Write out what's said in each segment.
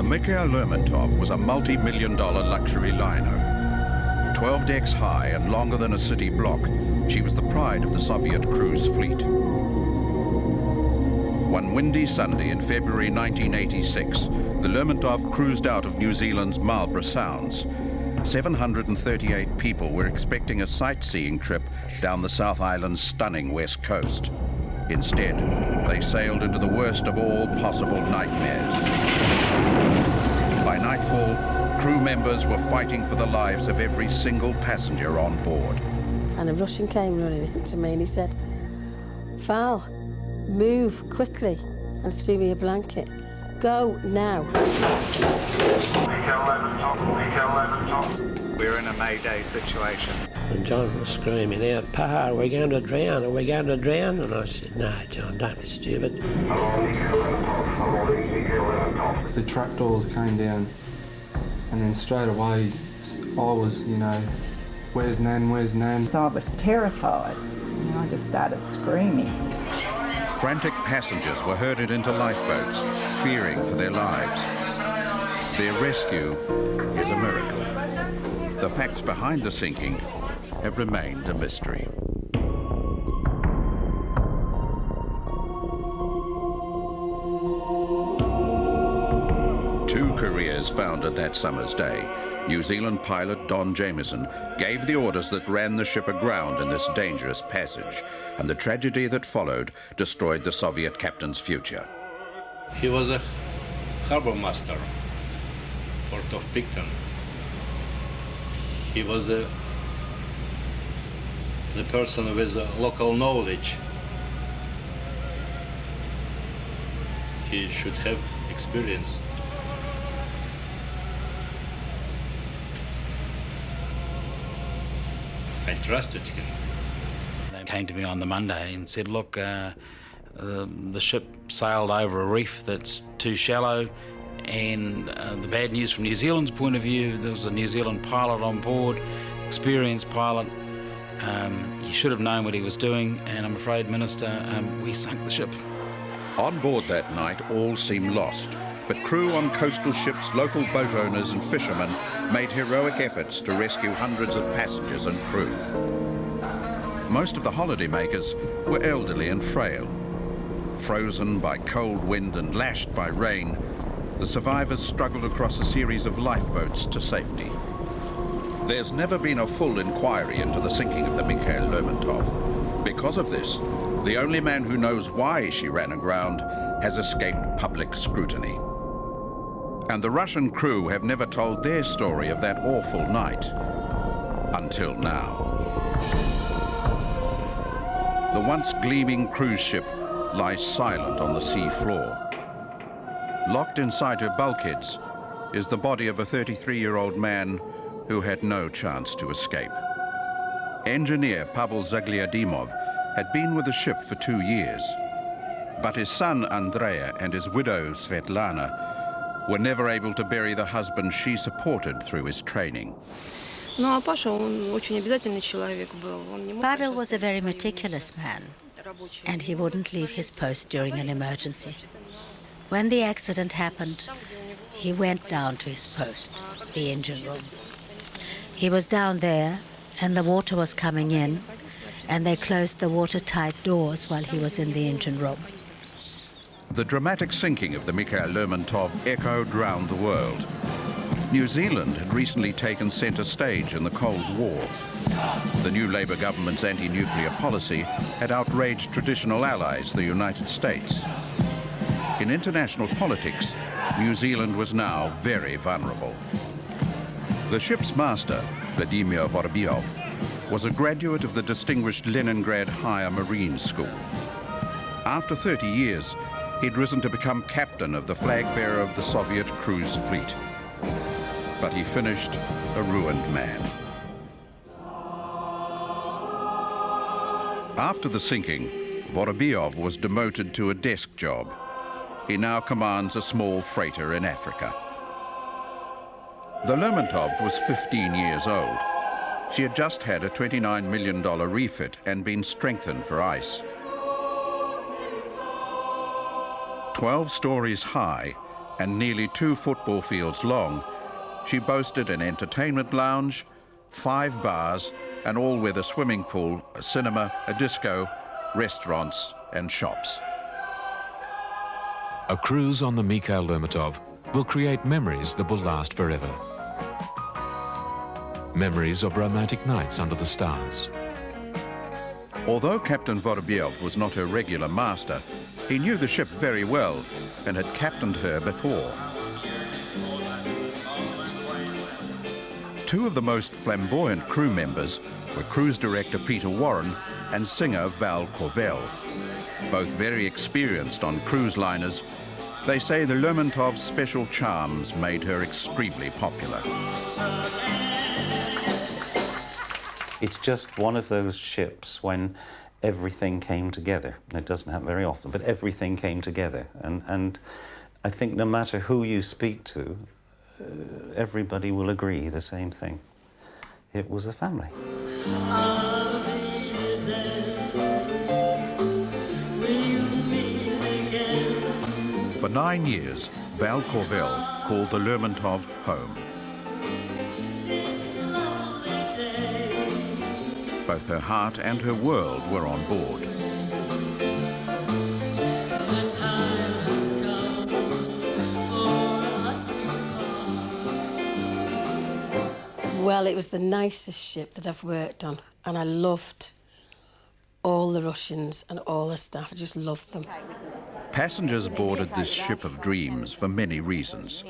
Mikhail Lermontov was a multi-million-dollar luxury liner. 12 decks high and longer than a city block, she was the pride of the Soviet cruise fleet. One windy Sunday in February 1986, the Lermontov cruised out of New Zealand's Marlborough Sounds. 738 people were expecting a sightseeing trip down the South Island's stunning west coast. Instead, they sailed into the worst of all possible nightmares. By nightfall, crew members were fighting for the lives of every single passenger on board. And a Russian came running into me and he said, "Val, move quickly," and threw me a blanket. "Go now." We're in a Mayday situation. And John was screaming out, "Pa, we're going to drown, are we going to drown?" And I said, "No, John, don't be stupid." The trapdoors came down, and then straight away I was, where's Nan, where's Nan? So I was terrified. I just started screaming. Frantic passengers were herded into lifeboats, fearing for their lives. Their rescue is a miracle. The facts behind the sinking have remained a mystery. Two careers founded that summer's day. New Zealand pilot Don Jamieson gave the orders that ran the ship aground in this dangerous passage, and the tragedy that followed destroyed the Soviet captain's future. He was a harbor master, port of Picton. He was the person with local knowledge. He should have experience. I trusted him. They came to me on the Monday and said, "Look, the ship sailed over a reef that's too shallow, and the bad news from New Zealand's point of view, there was a New Zealand pilot on board, experienced pilot. He should have known what he was doing, and I'm afraid, Minister, we sunk the ship." On board that night, all seemed lost, but crew on coastal ships, local boat owners and fishermen made heroic efforts to rescue hundreds of passengers and crew. Most of the holidaymakers were elderly and frail. Frozen by cold wind and lashed by rain, the survivors struggled across a series of lifeboats to safety. There's never been a full inquiry into the sinking of the Mikhail Lermontov. Because of this, the only man who knows why she ran aground has escaped public scrutiny. And the Russian crew have never told their story of that awful night, until now. The once gleaming cruise ship lies silent on the sea floor. Locked inside her bulkheads is the body of a 33-year-old man who had no chance to escape. Engineer Pavel Zagliadimov had been with the ship for 2 years, but his son Andrea and his widow Svetlana were never able to bury the husband she supported through his training. Pavel was a very meticulous man, and he wouldn't leave his post during an emergency. When the accident happened, he went down to his post, the engine room. He was down there, and the water was coming in, and they closed the watertight doors while he was in the engine room. The dramatic sinking of the Mikhail Lermontov echoed round the world. New Zealand had recently taken centre stage in the Cold War. The new Labour government's anti-nuclear policy had outraged traditional allies, the United States. In international politics, New Zealand was now very vulnerable. The ship's master, Vladimir Vorobyov, was a graduate of the distinguished Leningrad Higher Marine School. After 30 years, he'd risen to become captain of the flag-bearer of the Soviet cruise fleet. But he finished a ruined man. After the sinking, Vorobyov was demoted to a desk job. He now commands a small freighter in Africa. The Lermontov was 15 years old. She had just had a $29 million refit and been strengthened for ice. 12 stories high, and nearly 2 football fields long, she boasted an entertainment lounge, 5 bars, an all-weather swimming pool, a cinema, a disco, restaurants and shops. A cruise on the Mikhail Lermontov will create memories that will last forever. Memories of romantic nights under the stars. Although Captain Vorobyev was not her regular master, he knew the ship very well and had captained her before. 2 of the most flamboyant crew members were cruise director Peter Warren and singer Val Corvell. Both very experienced on cruise liners, they say the Lermontov's special charms made her extremely popular. It's just one of those ships when everything came together. It doesn't happen very often, but everything came together. And I think no matter who you speak to, everybody will agree the same thing. It was a family. For 9 years, Val Corvell called the Lermontov home. Both her heart and her world were on board. Well, it was the nicest ship that I've worked on, and I loved all the Russians and all the staff. I just loved them. Passengers boarded this ship of dreams for many reasons.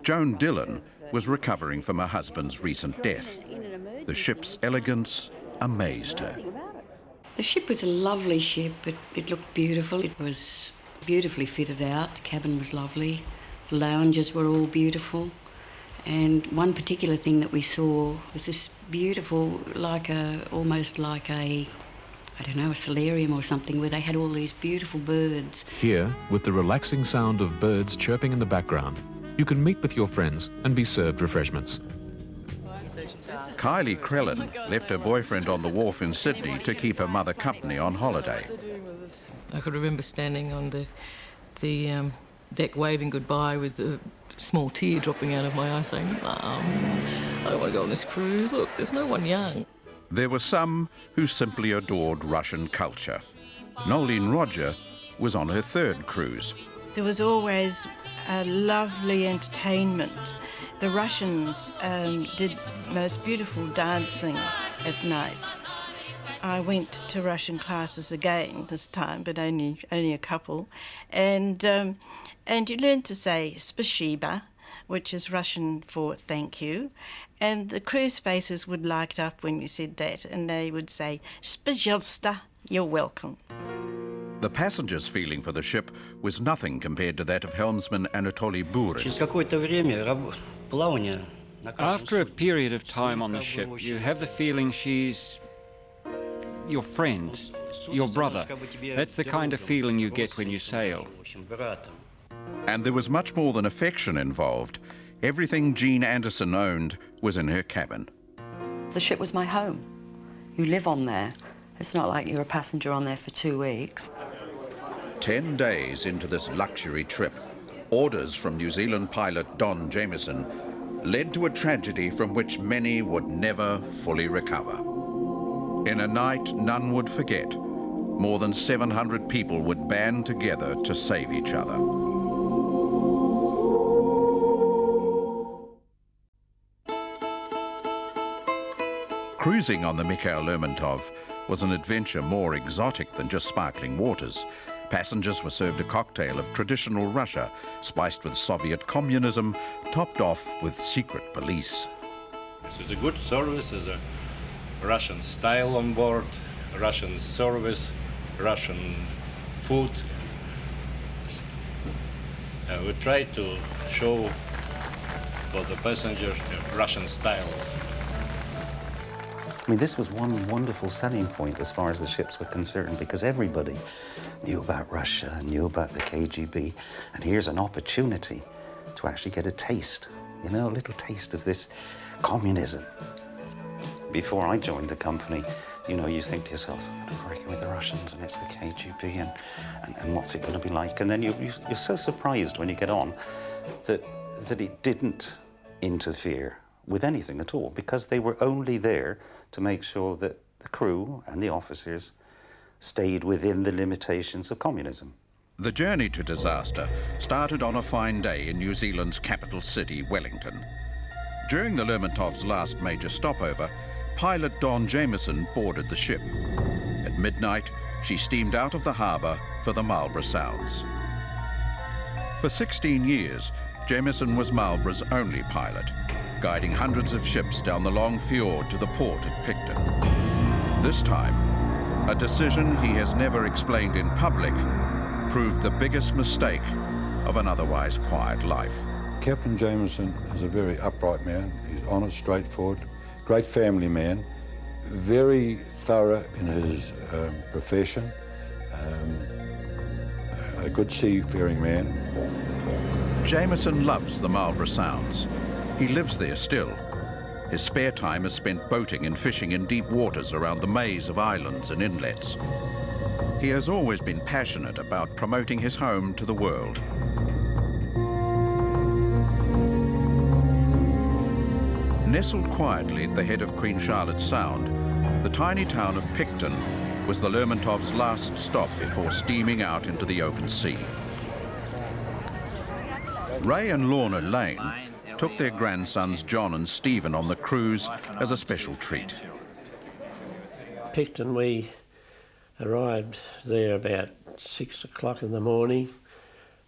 Joan Dillon was recovering from her husband's recent death. The ship's elegance amazed her. The ship was a lovely ship. It looked beautiful. It was beautifully fitted out. The cabin was lovely. The lounges were all beautiful. And one particular thing that we saw was this beautiful, almost like a solarium or something, where they had all these beautiful birds. Here, with the relaxing sound of birds chirping in the background, you can meet with your friends and be served refreshments. Kylie Krellin left her boyfriend on the wharf in Sydney to keep her mother company on holiday. I could remember standing on the deck waving goodbye with a small tear dropping out of my eye saying, "Mum, I don't want to go on this cruise. Look, there's no one young." There were some who simply adored Russian culture. Nolene Roger was on her 3rd cruise. There was always a lovely entertainment. The Russians did most beautiful dancing at night. I went to Russian classes again this time, but only a couple, and you learn to say spasiba, which is Russian for thank you, and the cruise faces would light up when you said that, and they would say spazhelsta, you're welcome. The passengers' feeling for the ship was nothing compared to that of helmsman Anatoly Burin. After a period of time on the ship, you have the feeling she's your friend, your brother. That's the kind of feeling you get when you sail. And there was much more than affection involved. Everything Jean Anderson owned was in her cabin. The ship was my home. You live on there. It's not like you're a passenger on there for 2 weeks. 10 days into this luxury trip, orders from New Zealand pilot Don Jameson led to a tragedy from which many would never fully recover. In a night none would forget, more than 700 people would band together to save each other. Cruising on the Mikhail Lermontov was an adventure more exotic than just sparkling waters. Passengers were served a cocktail of traditional Russia, spiced with Soviet communism, topped off with secret police. This is a good service, there's a Russian style on board, Russian service, Russian food. We try to show for the passengers Russian style. I mean, this was one wonderful selling point as far as the ships were concerned, because everybody knew about Russia, knew about the KGB, and here's an opportunity to actually get a taste, you know, a little taste of this communism. Before I joined the company, You know, you think to yourself, we're working with the Russians and it's the KGB and what's it going to be like? And then you're so surprised when you get on that it didn't interfere with anything at all, because they were only there to make sure that the crew and the officers stayed within the limitations of communism. The journey to disaster started on a fine day in New Zealand's capital city, Wellington. During the Lermontov's last major stopover, pilot Don Jameson boarded the ship. At midnight, she steamed out of the harbour for the Marlborough Sounds. For 16 years, Jameson was Marlborough's only pilot, guiding hundreds of ships down the long fjord to the port at Picton. This time, a decision he has never explained in public proved the biggest mistake of an otherwise quiet life. Captain Jameson is a very upright man. He's honest, straightforward, great family man, very thorough in his profession, a good seafaring man. Jameson loves the Marlborough Sounds. He lives there still. His spare time is spent boating and fishing in deep waters around the maze of islands and inlets. He has always been passionate about promoting his home to the world. Nestled quietly at the head of Queen Charlotte's Sound, the tiny town of Picton was the Lermontov's last stop before steaming out into the open sea. Ray and Lorna Lane took their grandsons John and Stephen on the cruise as a special treat. Picton, we arrived there about 6 o'clock in the morning,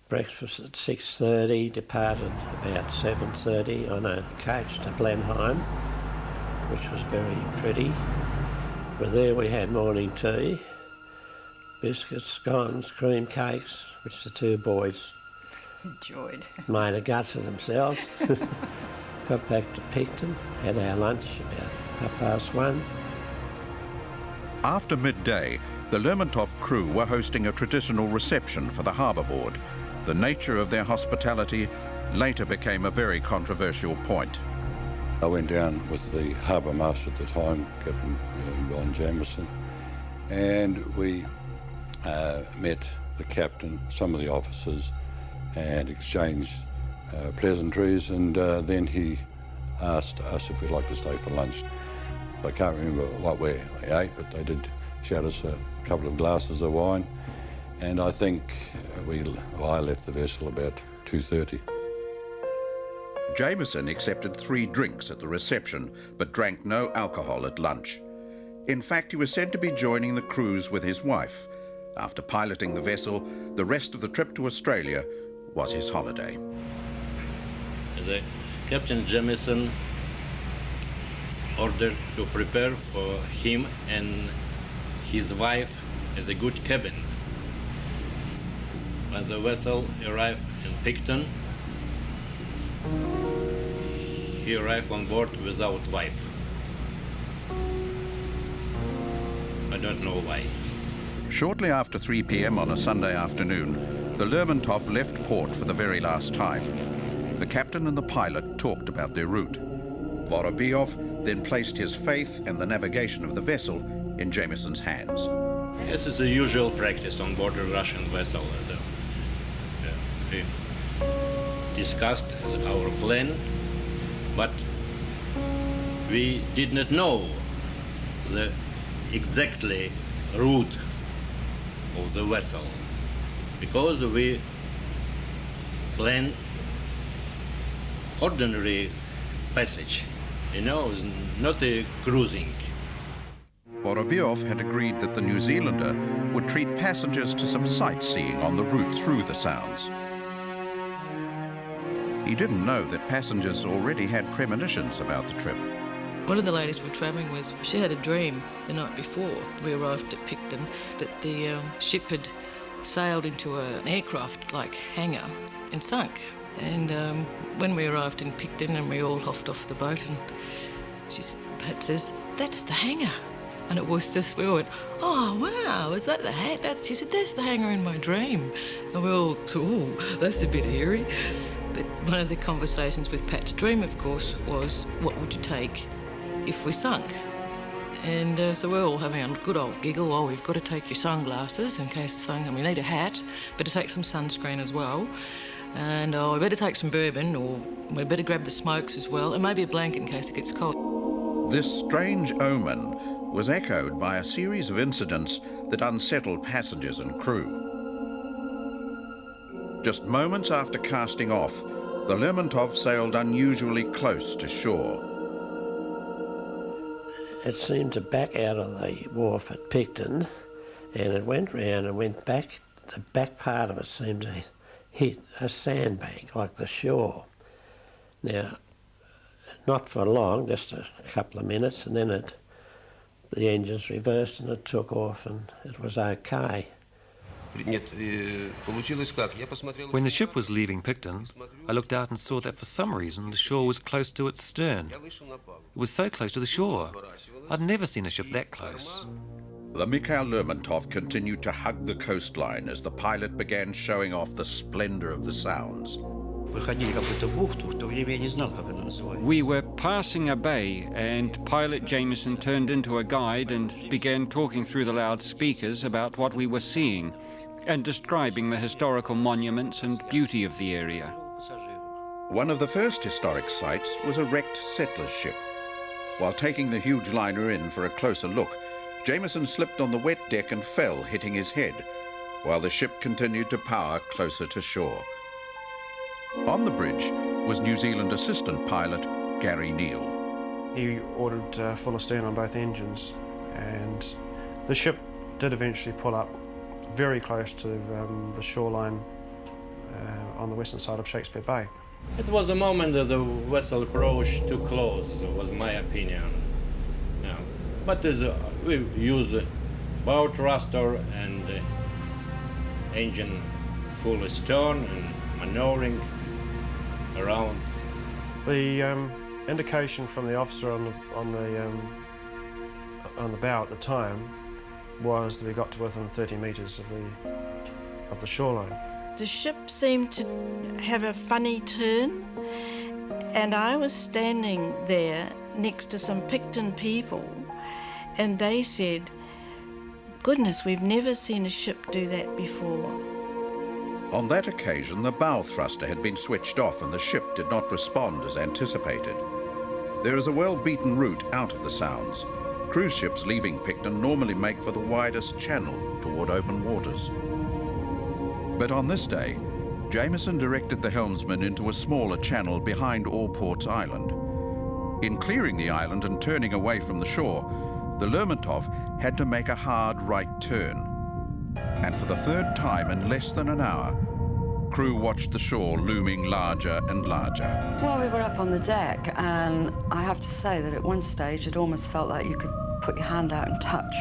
breakfast at 6:30, departed about 7:30 on a coach to Blenheim, which was very pretty. But there we had morning tea, biscuits, scones, cream cakes, which the two boys enjoyed. Made a guts of themselves. Got back to Picton, had our lunch about 1:30. After midday, the Lermontov crew were hosting a traditional reception for the harbour board. The nature of their hospitality later became a very controversial point. I went down with the harbour master at the time, Captain Don Jameson, and we met the captain, some of the officers, and exchanged pleasantries, and then he asked us if we'd like to stay for lunch. I can't remember what we ate, but they did shout us a couple of glasses of wine, and I think I left the vessel about 2:30. Jameson accepted 3 drinks at the reception, but drank no alcohol at lunch. In fact, he was said to be joining the cruise with his wife. After piloting the vessel, the rest of the trip to Australia was his holiday. The Captain Jameson ordered to prepare for him and his wife as a good cabin. When the vessel arrived in Picton, he arrived on board without wife. I don't know why. Shortly after 3 p.m. on a Sunday afternoon, the Lermontov left port for the very last time. The captain and the pilot talked about their route. Vorobyov then placed his faith and the navigation of the vessel in Jameson's hands. This is a usual practice on board a Russian vessel. We discussed our plan, but we did not know the exactly route of the vessel, because we planned ordinary passage, not a cruising. Vorobyov had agreed that the New Zealander would treat passengers to some sightseeing on the route through the Sounds. He didn't know that passengers already had premonitions about the trip. One of the ladies we were travelling with, she had a dream the night before we arrived at Picton that the ship had sailed into an aircraft-like hangar and sunk. And when we arrived in Picton and we all hopped off the boat, and Pat says, "That's the hangar." And it was just, we all went, "Oh, wow, is that the hangar?" She said, "That's the hangar in my dream." And we all thought, "Oh, that's a bit hairy." But one of the conversations with Pat's dream, of course, was, what would you take if we sunk? And so we're all having a good old giggle. Oh, we've got to take your sunglasses in case the sun comes. We need a hat. Better take some sunscreen as well. And we better take some bourbon, or we better grab the smokes as well, and maybe a blanket in case it gets cold. This strange omen was echoed by a series of incidents that unsettled passengers and crew. Just moments after casting off, the Lermontov sailed unusually close to shore. It seemed to back out of the wharf at Picton, and it went round and went back. The back part of it seemed to hit a sandbank like the shore. Now, not for long, just a couple of minutes, and then the engines reversed and it took off and it was okay. When the ship was leaving Picton, I looked out and saw that for some reason the shore was close to its stern. It was so close to the shore. I'd never seen a ship that close. The Mikhail Lermontov continued to hug the coastline as the pilot began showing off the splendour of the sounds. We were passing a bay, and pilot Jameson turned into a guide and began talking through the loudspeakers about what we were seeing and describing the historical monuments and beauty of the area. One of the first historic sites was a wrecked settler's ship. While taking the huge liner in for a closer look, Jameson slipped on the wet deck and fell, hitting his head, while the ship continued to power closer to shore. On the bridge was New Zealand assistant pilot Gary Neal. He ordered full astern on both engines, and the ship did eventually pull up very close to the shoreline on the western side of Shakespeare Bay. It was a moment that the vessel approached too close, was my opinion. Yeah. But we use bow thruster and engine full astern and maneuvering around. The indication from the officer on the bow at the time was that we got to within 30 metres of the shoreline. The ship seemed to have a funny turn, and I was standing there next to some Picton people, and they said, "Goodness, we've never seen a ship do that before." On that occasion, the bow thruster had been switched off and the ship did not respond as anticipated. There is a well-beaten route out of the Sounds. Cruise ships leaving Picton normally make for the widest channel toward open waters. But on this day, Jameson directed the helmsman into a smaller channel behind Allport's Island. In clearing the island and turning away from the shore, the Lermontov had to make a hard right turn. And for the third time in less than an hour, crew watched the shore looming larger and larger. Well, we were up on the deck, and I have to say that at one stage it almost felt like you could put your hand out and touch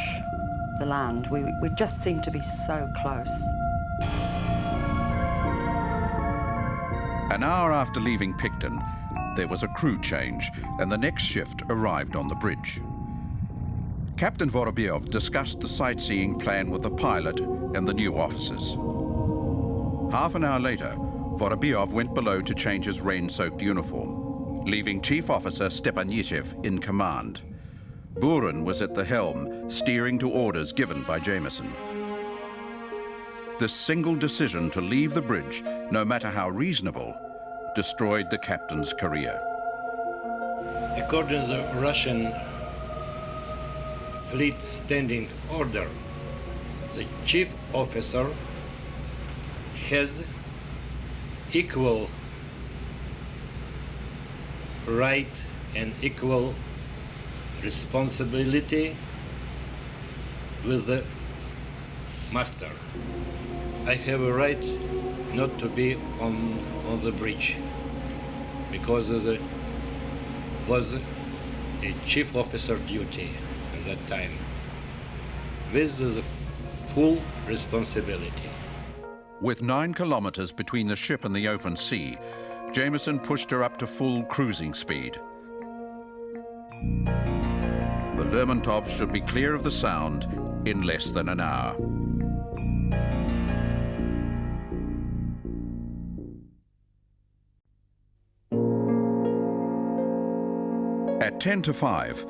the land. We just seemed to be so close. An hour after leaving Picton, there was a crew change, and the next shift arrived on the bridge. Captain Vorobyov discussed the sightseeing plan with the pilot and the new officers. Half an hour later, Vorobyov went below to change his rain-soaked uniform, leaving Chief Officer Stepanishev in command. Buren was at the helm, steering to orders given by Jameson. This single decision to leave the bridge, no matter how reasonable, destroyed the captain's career. According to the Russian Fleet Standing Order, the chief officer has equal right and equal responsibility with the master. I have a right not to be on the bridge because it was a chief officer duty at that time with the full responsibility. With 9 kilometers between the ship and the open sea, Jameson pushed her up to full cruising speed. The Lermontov should be clear of the Sound in less than an hour. At 10 to 5,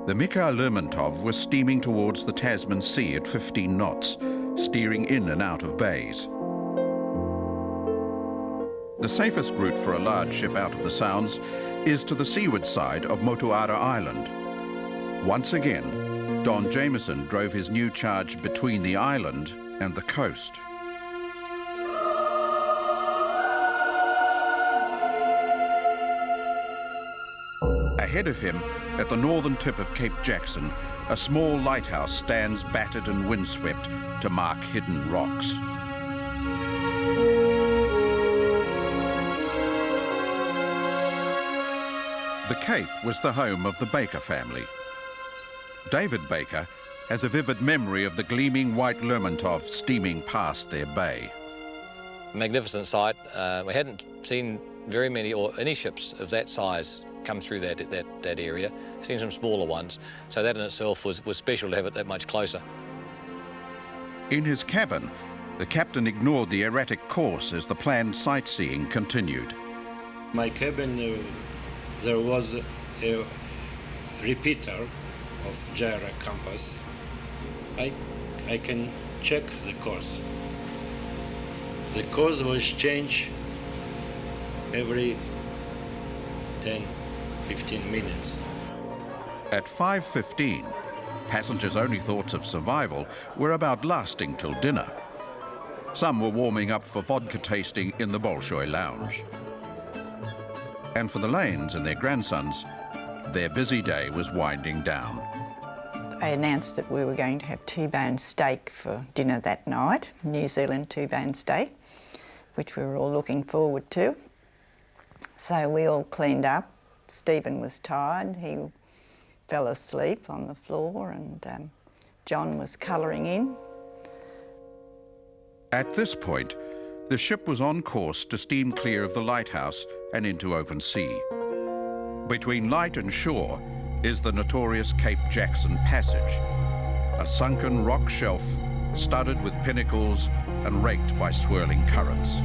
The Mikhail Lermontov was steaming towards the Tasman Sea at 15 knots, steering in and out of bays. The safest route for a large ship out of the Sounds is to the seaward side of Motuara Island. Once again, Don Jameson drove his new charge between the island and the coast. Ahead of him, at the northern tip of Cape Jackson, a small lighthouse stands battered and windswept to mark hidden rocks. The Cape was the home of the Baker family. David Baker has a vivid memory of the gleaming white Lermontov steaming past their bay. Magnificent sight. We hadn't seen very many or any ships of that size come through that area. Seen some smaller ones, so that in itself was special to have it that much closer. In his cabin, the captain ignored the erratic course as the planned sightseeing continued. My cabin, there was a repeater of gyro compass. I can check the course. The course was changed every 10-15 minutes. At 5:15, passengers' only thoughts of survival were about lasting till dinner. Some were warming up for vodka tasting in the Bolshoi Lounge. And for the Lanes and their grandsons, their busy day was winding down. I announced that we were going to have T-bone steak for dinner that night, New Zealand T-bone steak, which we were all looking forward to. So we all cleaned up. Stephen was tired. He fell asleep on the floor, and John was colouring in. At this point, the ship was on course to steam clear of the lighthouse and into open sea. Between light and shore is the notorious Cape Jackson Passage, a sunken rock shelf studded with pinnacles and raked by swirling currents.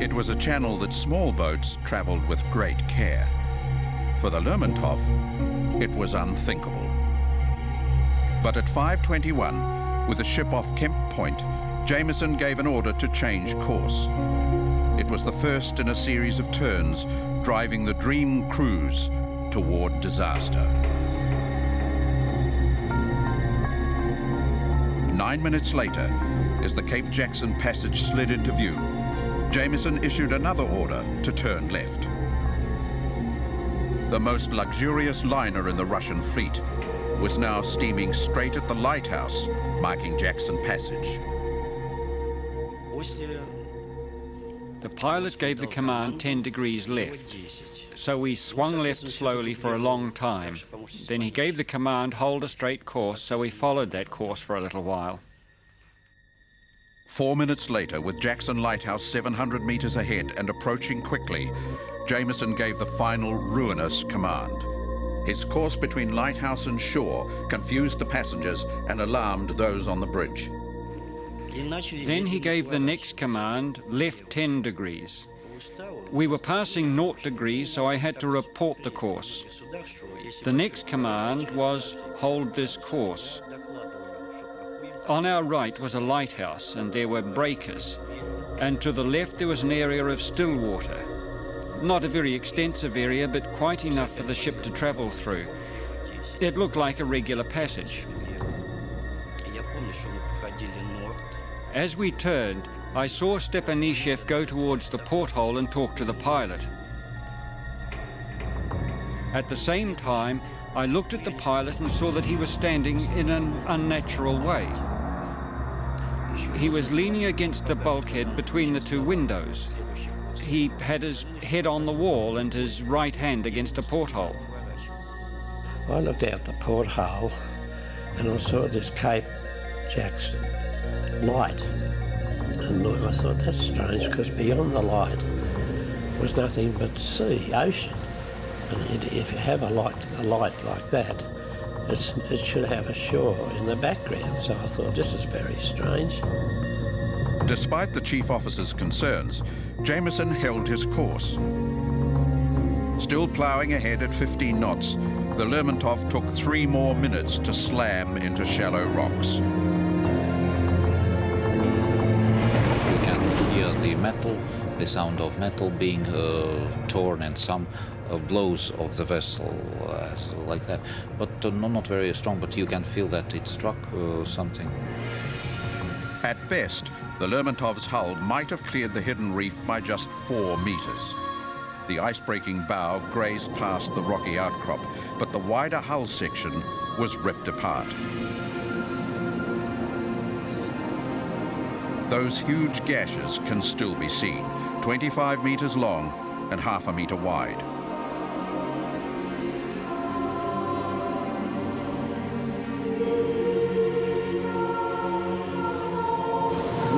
It was a channel that small boats travelled with great care. For the Lermontov, it was unthinkable. But at 5:21, with the ship off Kemp Point, Jameson gave an order to change course. It was the first in a series of turns, driving the dream cruise toward disaster. 9 minutes later, as the Cape Jackson Passage slid into view, Jameson issued another order to turn left. The most luxurious liner in the Russian fleet was now steaming straight at the lighthouse, marking Jackson Passage. The pilot gave the command 10 degrees left, so we swung left slowly for a long time. Then he gave the command hold a straight course, so we followed that course for a little while. 4 minutes later, with Jackson Lighthouse 700 metres ahead and approaching quickly, Jameson gave the final ruinous command. His course between lighthouse and shore confused the passengers and alarmed those on the bridge. Then he gave the next command, left 10 degrees. We were passing 0 degrees, so I had to report the course. The next command was, hold this course. On our right was a lighthouse, and there were breakers. And to the left there was an area of still water. Not a very extensive area, but quite enough for the ship to travel through. It looked like a regular passage. As we turned, I saw Stepanishev go towards the porthole and talk to the pilot. At the same time, I looked at the pilot and saw that he was standing in an unnatural way. He was leaning against the bulkhead between the two windows. He had his head on the wall and his right hand against a porthole. I looked out the porthole and I saw this Cape Jackson light. And I thought, that's strange, because beyond the light was nothing but sea, ocean. And if you have a light like that, it should have a shore in the background. So I thought, this is very strange. Despite the chief officer's concerns, Jameson held his course. Still ploughing ahead at 15 knots, the Lermontov took 3 more minutes to slam into shallow rocks. You can hear the metal, the sound of metal being torn, and some blows of the vessel like that. But not very strong, but you can feel that it struck something. At best, the Lermontov's hull might have cleared the hidden reef by just 4 meters. The ice-breaking bow grazed past the rocky outcrop, but the wider hull section was ripped apart. Those huge gashes can still be seen, 25 meters long and half a meter wide.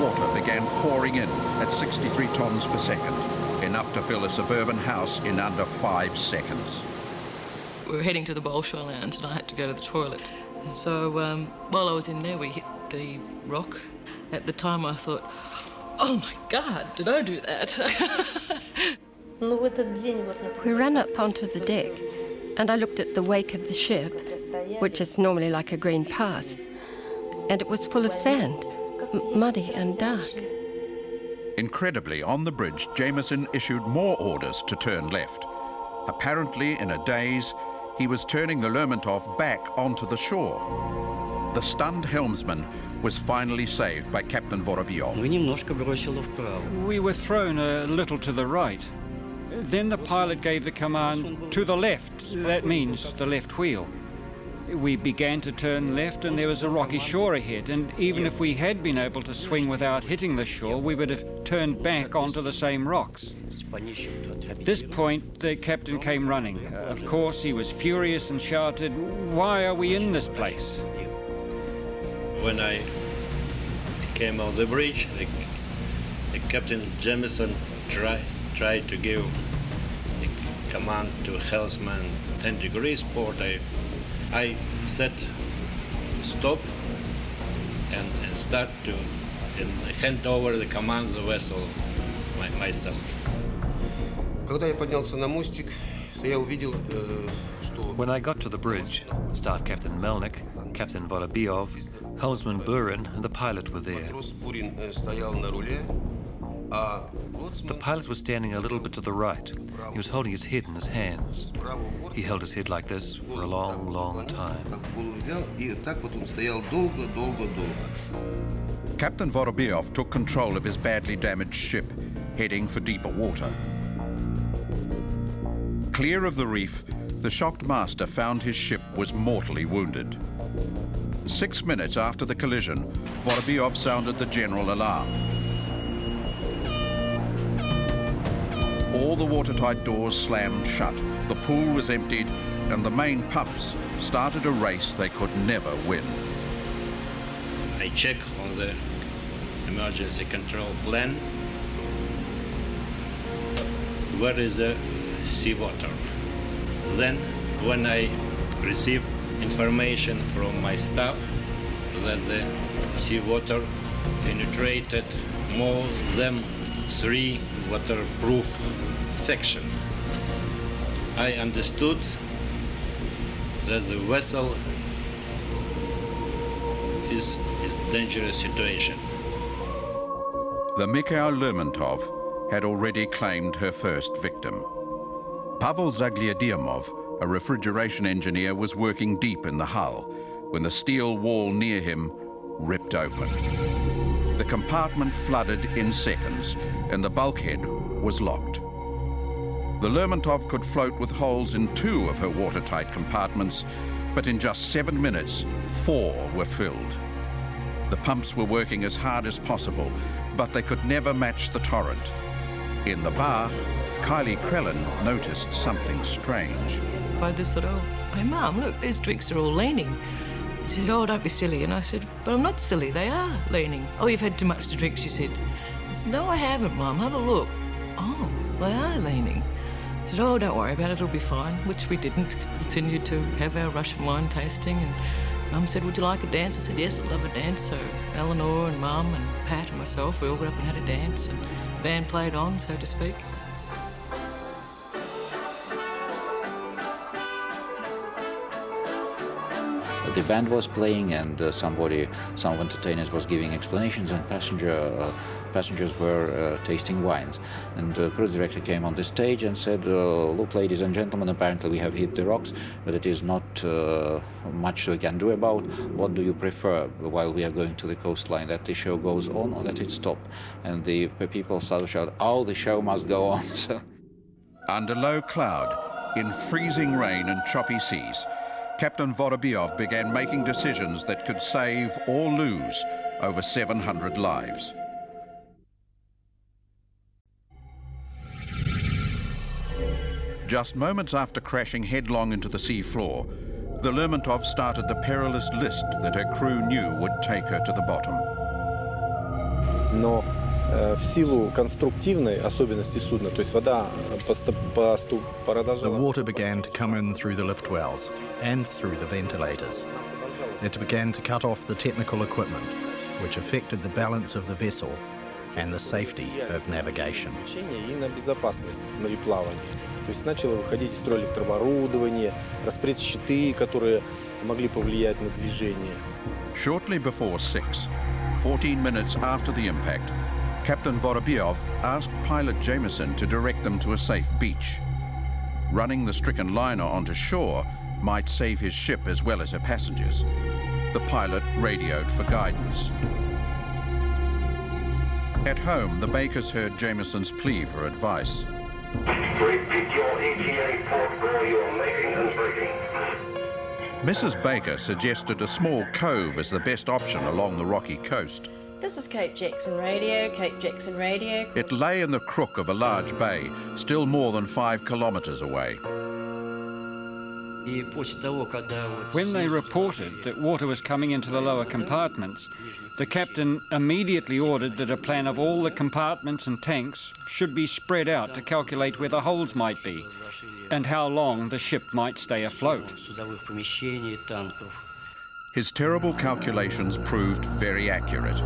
Water began pouring in at 63 tons per second, enough to fill a suburban house in under 5 seconds. We were heading to the Bolshoi Lounge and I had to go to the toilet. So while I was in there, we hit the rock. At the time I thought, oh my God, did I do that? We ran up onto the deck and I looked at the wake of the ship, which is normally like a green path, and it was full of sand, muddy and dark. Incredibly, on the bridge, Jameson issued more orders to turn left. Apparently, in a daze, he was turning the Lermontov back onto the shore. The stunned helmsman was finally saved by Captain Vorobyov. We were thrown a little to the right. Then the pilot gave the command to the left. That means the left wheel. We began to turn left and there was a rocky shore ahead, and even if we had been able to swing without hitting the shore, we would have turned back onto the same rocks. At this point, the captain came running. Of course, he was furious and shouted, "Why are we in this place?" When I came on the bridge, the Captain Jameson tried to give the command to helmsman 10 degrees port. I said stop and start to hand over the command of the vessel myself. When I got to the bridge, Staff Captain Melnik, Captain Vorobyov, helmsman Burin and the pilot were there. The pilot was standing a little bit to the right. He was holding his head in his hands. He held his head like this for a long, long time. Captain Vorobyov took control of his badly damaged ship, heading for deeper water. Clear of the reef, the shocked master found his ship was mortally wounded. 6 minutes after the collision, Vorobyov sounded the general alarm. All the watertight doors slammed shut, the pool was emptied, and the main pumps started a race they could never win. I check on the emergency control plan. Where is the seawater? Then, when I received information from my staff that the seawater penetrated more than 3 waterproof section, I understood that the vessel is a dangerous situation. The Mikhail Lermontov had already claimed her first victim. Pavel Zagliadiamov, a refrigeration engineer, was working deep in the hull when the steel wall near him ripped open. The compartment flooded in seconds and the bulkhead was locked. The Lermontov could float with holes in 2 of her watertight compartments, but in just 7 minutes, 4 were filled. The pumps were working as hard as possible, but they could never match the torrent. In the bar, Kylie Krellin noticed something strange. I just said, oh, hey, Mum, look, these drinks are all leaning. She said, oh, don't be silly. And I said, but I'm not silly, they are leaning. Oh, you've had too much to drink, she said. I said, no, I haven't, Mum, have a look. Oh, they are leaning. I said, oh, don't worry about it, it'll be fine, which we didn't. Continued to have our Russian wine tasting, and Mum said, would you like a dance? I said, yes, I'd love a dance. So Eleanor and Mum and Pat and myself, we all got up and had a dance, and the band played on, so to speak. the band was playing and some of entertainers was giving explanations, and passengers were tasting wines. And the cruise director came on the stage and said, look, ladies and gentlemen, apparently we have hit the rocks, but it is not much we can do about. What do you prefer while we are going to the coastline, that the show goes on or that it stops? And the people started to shout, oh, the show must go on. So. Under low cloud, in freezing rain and choppy seas, Captain Vorobyov began making decisions that could save or lose over 700 lives. Just moments after crashing headlong into the sea floor, the Lermontov started the perilous list that her crew knew would take her to the bottom. Но в силу конструктивной особенности судна, то есть вода продолжала... The water began to come in through the lift wells and through the ventilators. It began to cut off the technical equipment, which affected the balance of the vessel and the safety of navigation. И на безопасность мореплавания. То есть начало выходить из строя электрооборудование, распреть щиты, которые могли повлиять на движение. Shortly before 6, 14 minutes after the impact, Captain Vorobyov asked pilot Jameson to direct them to a safe beach. Running the stricken liner onto shore might save his ship as well as her passengers. The pilot radioed for guidance. At home, the Bakers heard Jameson's plea for advice. Repeat your ETA port call, you are making and breaking. Mrs. Baker suggested a small cove as the best option along the rocky coast. This is Cape Jackson Radio, Cape Jackson Radio. It lay in the crook of a large bay, still more than 5 kilometres away. When they reported that water was coming into the lower compartments, the captain immediately ordered that a plan of all the compartments and tanks should be spread out to calculate where the holes might be and how long the ship might stay afloat. His terrible calculations proved very accurate.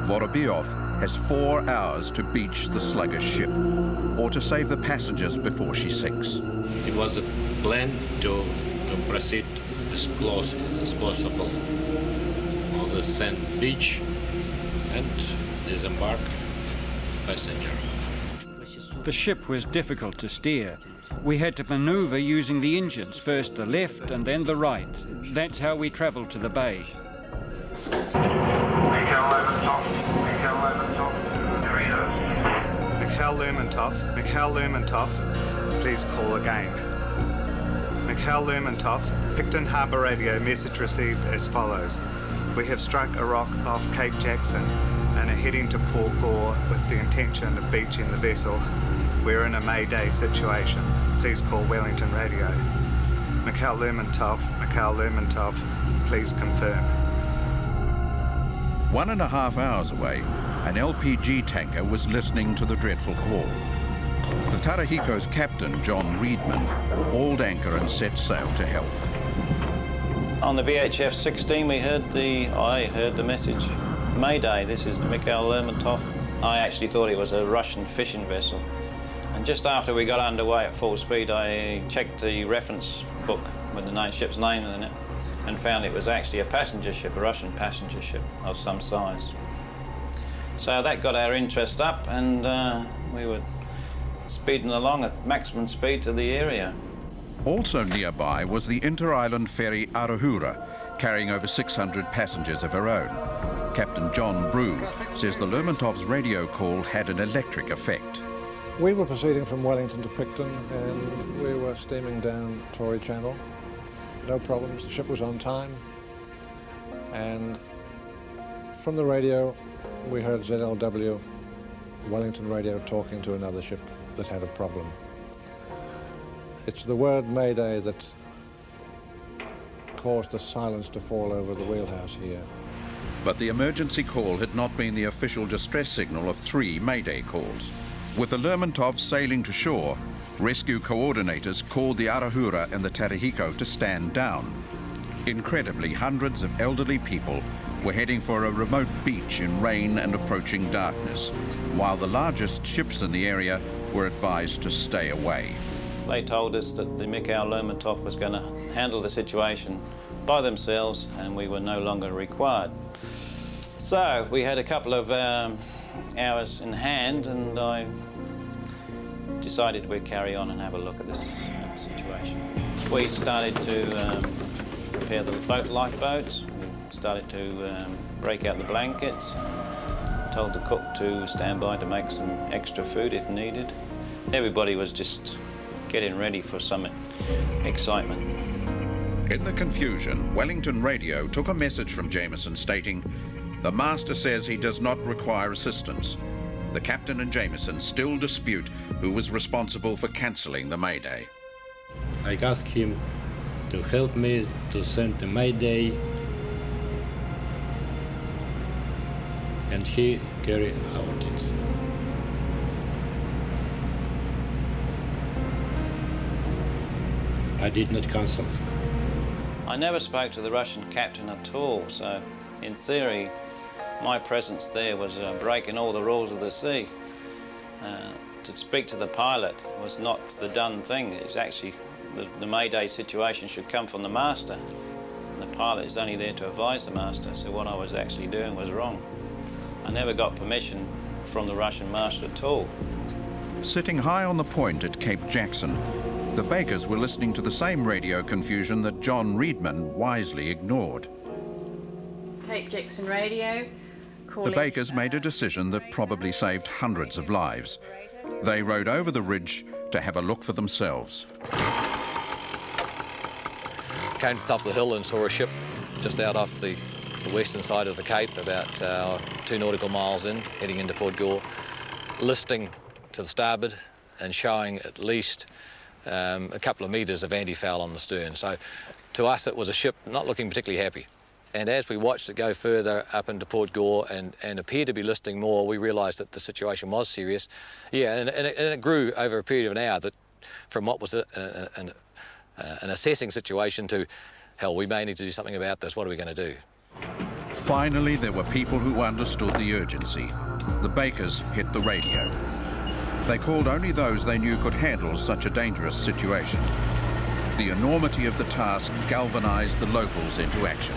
Vorobyov has 4 hours to beach the sluggish ship, or to save the passengers before she sinks. It was a plan to proceed as close as possible on the sand beach and disembark passenger. The ship was difficult to steer. We had to maneuver using the engines, first the left and then the right. That's how we travelled to the bay. Mikhail Lermontov, please call again. Mikhail Lermontov, Picton Harbour Radio, message received as follows. We have struck a rock off Cape Jackson and are heading to Port Gore with the intention of beaching the vessel. We're in a Mayday situation. Please call Wellington Radio. Mikhail Lermontov, please confirm. 1.5 hours away, an LPG tanker was listening to the dreadful call. The Tarahiko's captain, John Reedman, hauled anchor and set sail to help. On the VHF 16, I heard the message, Mayday, this is Mikhail Lermontov. I actually thought it was a Russian fishing vessel. And just after we got underway at full speed, I checked the reference book with the ship's name in it and found it was actually a passenger ship, a Russian passenger ship of some size. So that got our interest up, and we were speeding along at maximum speed to the area. Also nearby was the inter-island ferry Arahura, carrying over 600 passengers of her own. Captain John Brew says the Lermontov's radio call had an electric effect. We were proceeding from Wellington to Picton, and we were steaming down Tory Channel. No problems, the ship was on time. And from the radio, we heard ZLW, Wellington Radio, talking to another ship that had a problem. It's the word Mayday that caused the silence to fall over the wheelhouse here. But the emergency call had not been the official distress signal of 3 Mayday calls. With the Lermontov sailing to shore, rescue coordinators called the Arahura and the Tarahiko to stand down. Incredibly, hundreds of elderly people were heading for a remote beach in rain and approaching darkness, while the largest ships in the area were advised to stay away. They told us that the Mikhail Lermontov was going to handle the situation by themselves and we were no longer required. So we had a couple of hours in hand and I decided we'd carry on and have a look at this situation. We started to prepare the lifeboats, we started to break out the blankets, told the cook to stand by to make some extra food if needed. Everybody was just getting ready for some excitement. In the confusion, Wellington Radio took a message from Jameson stating, "The master says he does not require assistance." The captain and Jameson still dispute who was responsible for cancelling the Mayday. I asked him to help me to send the Mayday, and he carried out it. I did not cancel. I never spoke to the Russian captain at all, so in theory my presence there was breaking all the rules of the sea. To speak to the pilot was not the done thing. It's actually the Mayday situation should come from the master. And the pilot is only there to advise the master, so what I was actually doing was wrong. I never got permission from the Russian master at all. Sitting high on the point at Cape Jackson, the Bakers were listening to the same radio confusion that John Reedman wisely ignored. Cape Jackson Radio. The Bakers made a decision that probably saved hundreds of lives. They rode over the ridge to have a look for themselves. Came to the top of the hill and saw a ship just out off the western side of the Cape, about 2 nautical miles in, heading into Port Gore, listing to the starboard and showing at least a couple of metres of anti-foul on the stern. So to us it was a ship not looking particularly happy. And as we watched it go further up into Port Gore and appear to be listing more, we realised that the situation was serious. Yeah, and it grew over a period of an hour, that from what was an assessing situation to, hell, we may need to do something about this, what are we going to do? Finally, there were people who understood the urgency. The Bakers hit the radio. They called only those they knew could handle such a dangerous situation. The enormity of the task galvanised the locals into action.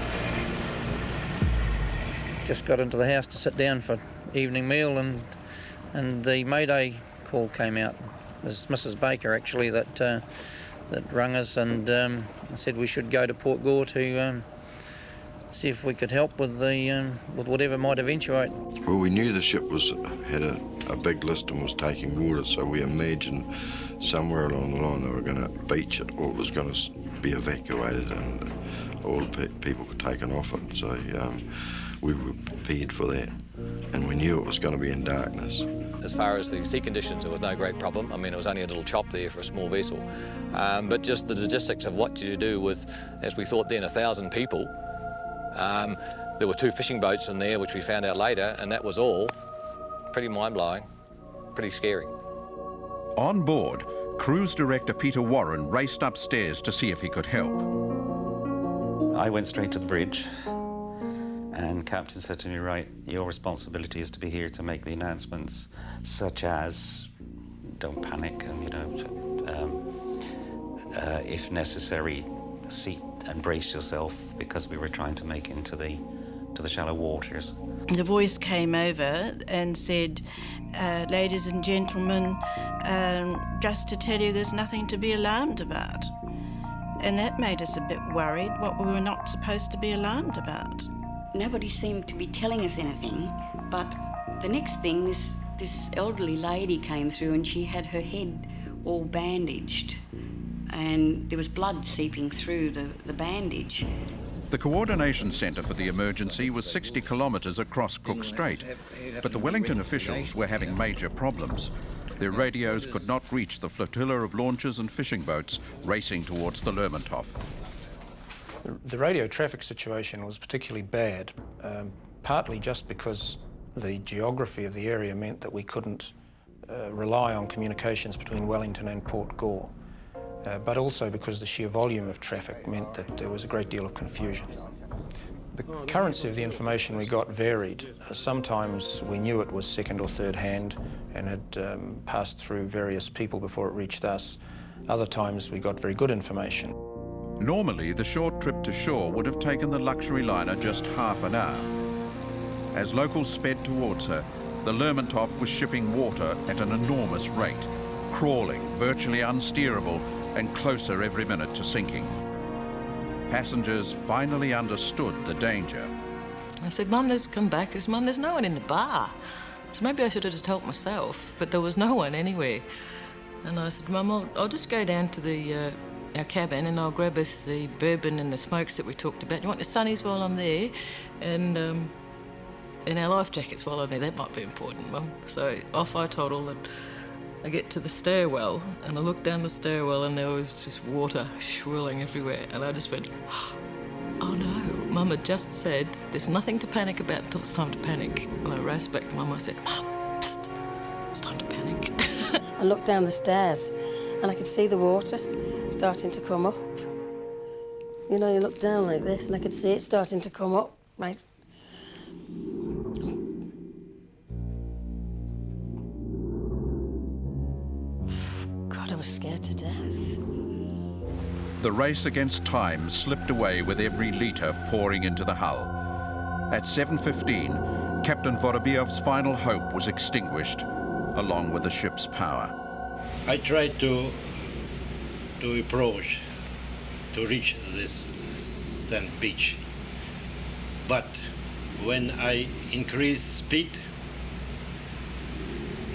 Just got into the house to sit down for evening meal and the Mayday call came out. It was Mrs. Baker actually that rung us and said we should go to Port Gore to see if we could help with whatever might eventuate. Well, we knew the ship had a big list and was taking water, so we imagined somewhere along the line they were going to beach it or it was going to be evacuated and all the people were taken off it. So we were prepared for that, and we knew it was going to be in darkness. As far as the sea conditions, there was no great problem. I mean, it was only a little chop there for a small vessel. But just the logistics of what you do with, as we thought then, 1,000 people. There were 2 fishing boats in there, which we found out later, and that was all. Pretty mind-blowing, pretty scary. On board, cruise director Peter Warren raced upstairs to see if he could help. I went straight to the bridge, and Captain said to me, right, your responsibility is to be here to make the announcements, such as don't panic and, if necessary, seat and brace yourself, because we were trying to make into the shallow waters. The voice came over and said, ladies and gentlemen, just to tell you there's nothing to be alarmed about. And that made us a bit worried, what we were not supposed to be alarmed about. Nobody seemed to be telling us anything, but the next thing, this elderly lady came through and she had her head all bandaged and there was blood seeping through the bandage. The coordination centre for the emergency was 60 kilometres across Cook Strait, but the Wellington officials were having major problems. Their radios could not reach the flotilla of launches and fishing boats racing towards the Lermontov. The radio traffic situation was particularly bad, partly just because the geography of the area meant that we couldn't rely on communications between Wellington and Port Gore, but also because the sheer volume of traffic meant that there was a great deal of confusion. The currency of the information we got varied. Sometimes we knew it was second or third hand and had passed through various people before it reached us. Other times we got very good information. Normally, the short trip to shore would have taken the luxury liner just half an hour. As locals sped towards her, the Lermontov was shipping water at an enormous rate, crawling, virtually unsteerable, and closer every minute to sinking. Passengers finally understood the danger. I said, Mum, let's come back. I said, Mum, there's no one in the bar. So maybe I should have just helped myself, but there was no one anywhere. And I said, Mum, I'll just go down to our cabin and I'll grab us the bourbon and the smokes that we talked about. You want the sunnies while I'm there? And our life jackets while I'm there. That might be important, Mum. So off I toddle, and I get to the stairwell, and I look down the stairwell, and there was just water swirling everywhere. And I just went, oh no, Mum had just said there's nothing to panic about until it's time to panic. And I raced back to Mum. I said, Mum, psst, it's time to panic. I looked down the stairs, and I could see the water starting to come up. You know, you look down like this, and I could see it starting to come up, right? God, I was scared to death. The race against time slipped away with every litre pouring into the hull. At 7:15, Captain Vorobyov's final hope was extinguished, along with the ship's power. I tried to approach, to reach this sand beach. But when I increased speed,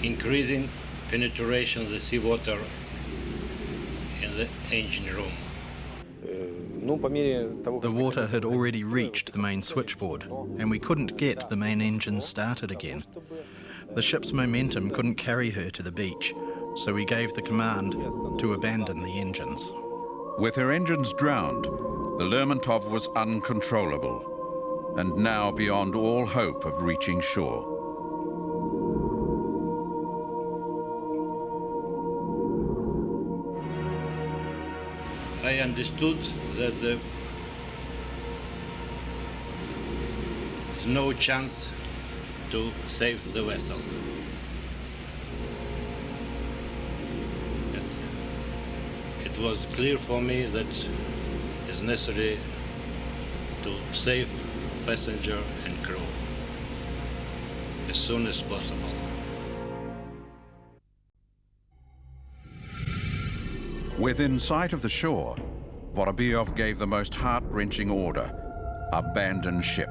increasing penetration of the seawater in the engine room. The water had already reached the main switchboard, and we couldn't get the main engine started again. The ship's momentum couldn't carry her to the beach, so we gave the command to abandon the engines. With her engines drowned, the Lermontov was uncontrollable, and now beyond all hope of reaching shore. I understood that there's no chance to save the vessel. It was clear for me that it's necessary to save passenger and crew as soon as possible. Within sight of the shore, Vorobyov gave the most heart-wrenching order: abandon ship.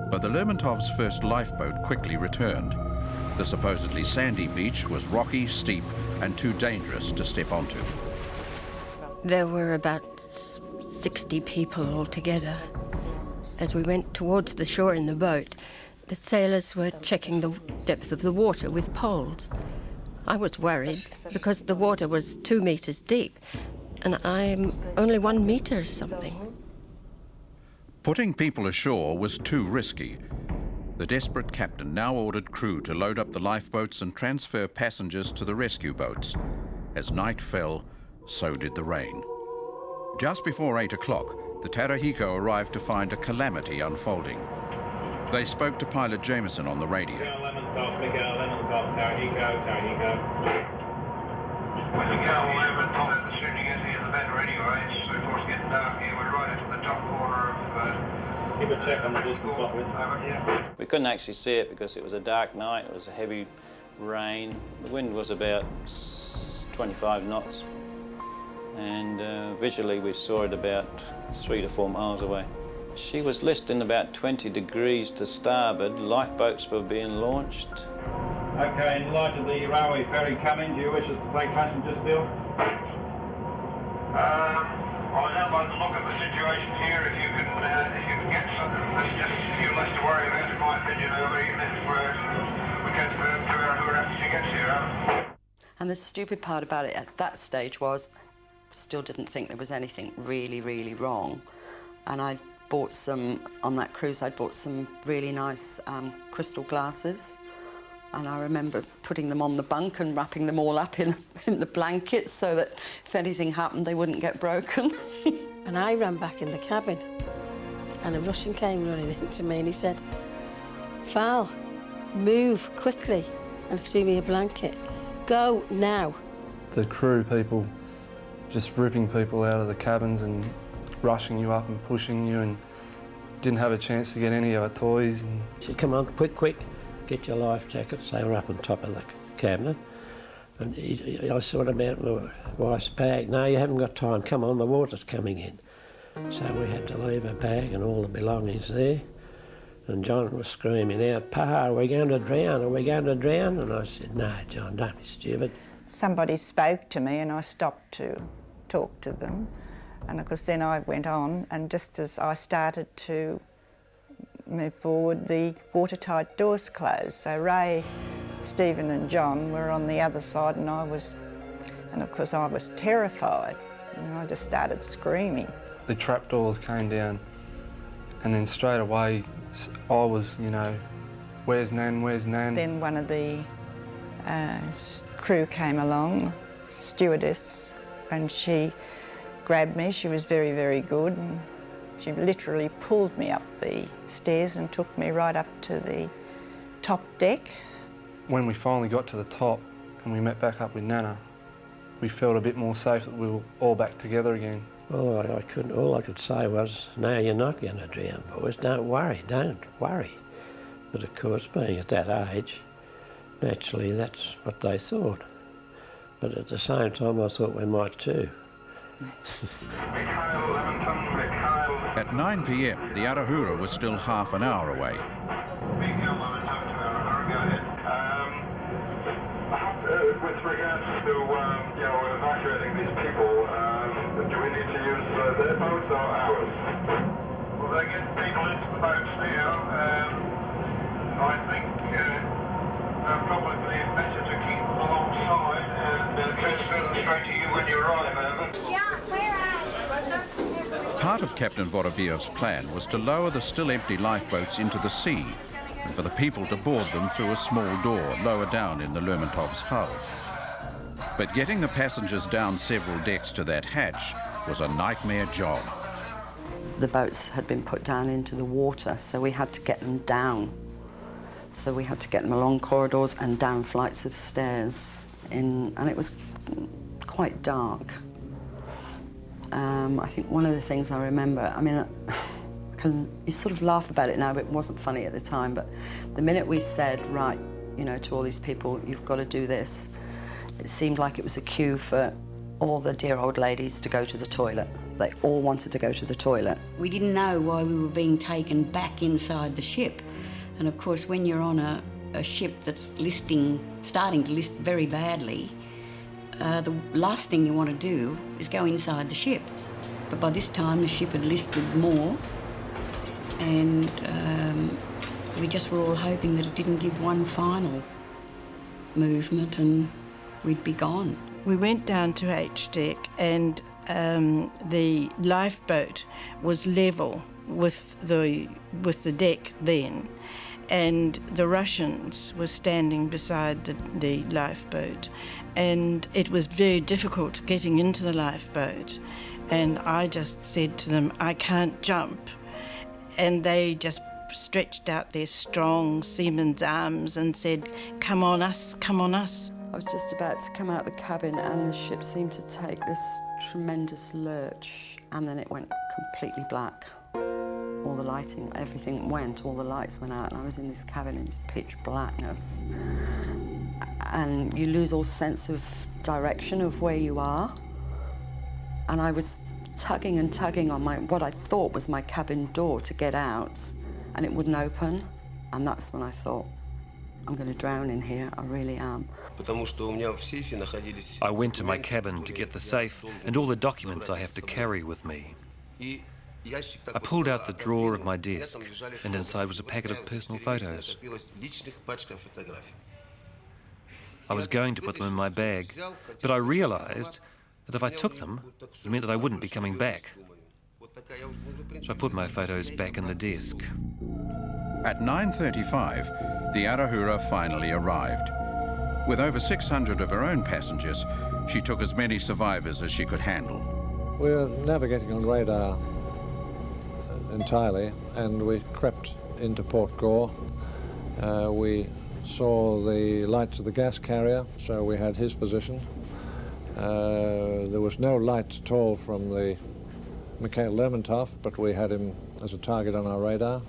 But the Lermontov's first lifeboat quickly returned. The supposedly sandy beach was rocky, steep, and too dangerous to step onto. There were about 60 people altogether. As we went towards the shore in the boat, the sailors were checking the depth of the water with poles. I was worried because the water was 2 meters deep, and I'm only 1 meter something. Putting people ashore was too risky. The desperate captain now ordered crew to load up the lifeboats and transfer passengers to the rescue boats. As night fell, so did the rain. Just before 8 o'clock, the Tarahiko arrived to find a calamity unfolding. They spoke to pilot Jameson on the radio. Mikhail, Lermontov, Tarahiko. Mikhail, Lermontov, as soon as you get here, the better anyway. It's so far getting dark here. We're right at the top corner of... Keep a check on the distance. We couldn't actually see it because it was a dark night. It was a heavy rain. The wind was about 25 knots. And visually we saw it about 3 to 4 miles away. She was listing about 20 degrees to starboard. Lifeboats were being launched. Okay, in light of the railway ferry coming, do you wish us to take passengers still? I'll have a look at the situation here. If you can get something, there's just a few less to worry about, in my opinion, even if we get to her after she gets here. And the stupid part about it at that stage was, still didn't think there was anything really, really wrong. And I bought some, on that cruise, I'd bought some really nice crystal glasses. And I remember putting them on the bunk and wrapping them all up in the blankets so that if anything happened, they wouldn't get broken. And I ran back in the cabin, and a Russian came running into me and he said, "Val, move quickly," and threw me a blanket. "Go now." The crew people just ripping people out of the cabins and rushing you up and pushing you, and didn't have a chance to get any of our toys. And She said, come on, quick, get your life jackets. They were up on top of the cabinet. And I sort of about my wife's bag. No, you haven't got time. Come on, the water's coming in. So we had to leave her bag and all the belongings there. And John was screaming out, Pa, are we going to drown? Are we going to drown? And I said, no, John, don't be stupid. Somebody spoke to me and I stopped to talk to them. And of course then I went on, and just as I started to move forward, the watertight doors closed. So Ray, Stephen and John were on the other side, and of course I was terrified, and I just started screaming. the trapdoors came down, and then straight away I was, you know, where's Nan, where's Nan? Then one of the crew came along, stewardess, and she grabbed me. She was very, very good, and she literally pulled me up the stairs and took me right up to the top deck. When we finally got to the top and we met back up with Nana, we felt a bit more safe that we were all back together again. Well, all I could say was, no, you're not going to drown, boys. Don't worry. But of course, being at that age, naturally that's what they thought. But at the same time, I thought we might too. At 9 p.m, the Arahura was still half an hour away. With regards to evacuating these people, do we need to use their boats or ours? Well, they get people into the boats now. I think probably better to keep them alongside and transfer them straight to you when you arrive, over. John, where are you? Part of Captain Vorobiev's plan was to lower the still empty lifeboats into the sea and for the people to board them through a small door lower down in the Lermontov's hull. But getting the passengers down several decks to that hatch was a nightmare job. The boats had been put down into the water, so we had to get them down. So we had to get them along corridors and down flights of stairs, and it was quite dark. I think one of the things I remember, I mean, you sort of laugh about it now, but it wasn't funny at the time, but the minute we said, right, you know, to all these people, you've got to do this, it seemed like it was a cue for all the dear old ladies to go to the toilet. They all wanted to go to the toilet. We didn't know why we were being taken back inside the ship. And of course, when you're on a ship that's starting to list very badly, the last thing you want to do is go inside the ship. But by this time, the ship had listed more, and we just were all hoping that it didn't give one final movement and we'd be gone. We went down to H deck, and the lifeboat was level with the deck then, and the Russians were standing beside the lifeboat, and it was very difficult getting into the lifeboat, and I just said to them, I can't jump, and they just stretched out their strong seaman's arms and said, come on us, come on us. I was just about to come out the cabin and the ship seemed to take this tremendous lurch, and then it went completely black. All the lighting, everything went, all the lights went out, and I was in this cabin in this pitch blackness. And you lose all sense of direction of where you are. And I was tugging and tugging on what I thought was my cabin door to get out, and it wouldn't open. And that's when I thought, I'm going to drown in here, I really am. I went to my cabin to get the safe and all the documents I have to carry with me. I pulled out the drawer of my desk, and inside was a packet of personal photos. I was going to put them in my bag, but I realised that if I took them, it meant that I wouldn't be coming back. So I put my photos back in the desk. At 9:35, the Arahura finally arrived. With over 600 of her own passengers, she took as many survivors as she could handle. We're navigating on radar entirely, and we crept into Port Gore. We saw the lights of the gas carrier, so we had his position. There was no light at all from the Mikhail Lermontov, but we had him as a target on our radar.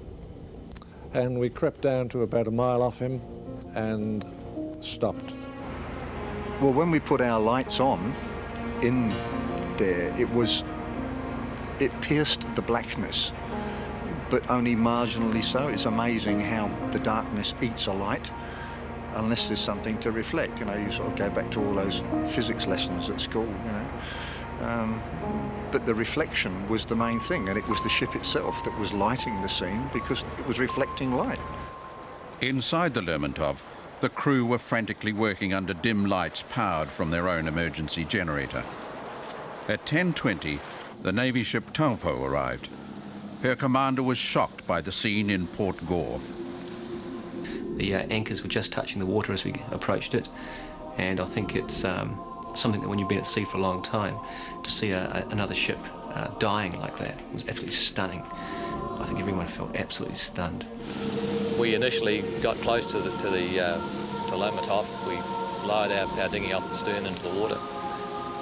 And we crept down to about a mile off him and stopped. Well, when we put our lights on in there, it pierced the blackness, but only marginally so. It's amazing how the darkness eats a light unless there's something to reflect. You know, you sort of go back to all those physics lessons at school, you know. But the reflection was the main thing, and it was the ship itself that was lighting the scene because it was reflecting light. Inside the Lermontov, the crew were frantically working under dim lights powered from their own emergency generator. At 10:20, the Navy ship Taupo arrived. Her commander was shocked by the scene in Port Gore. The anchors were just touching the water as we approached it, and I think it's something that when you've been at sea for a long time, to see another ship dying like that was absolutely stunning. I think everyone felt absolutely stunned. We initially got close to Lermontov. We lowered our dinghy off the stern into the water.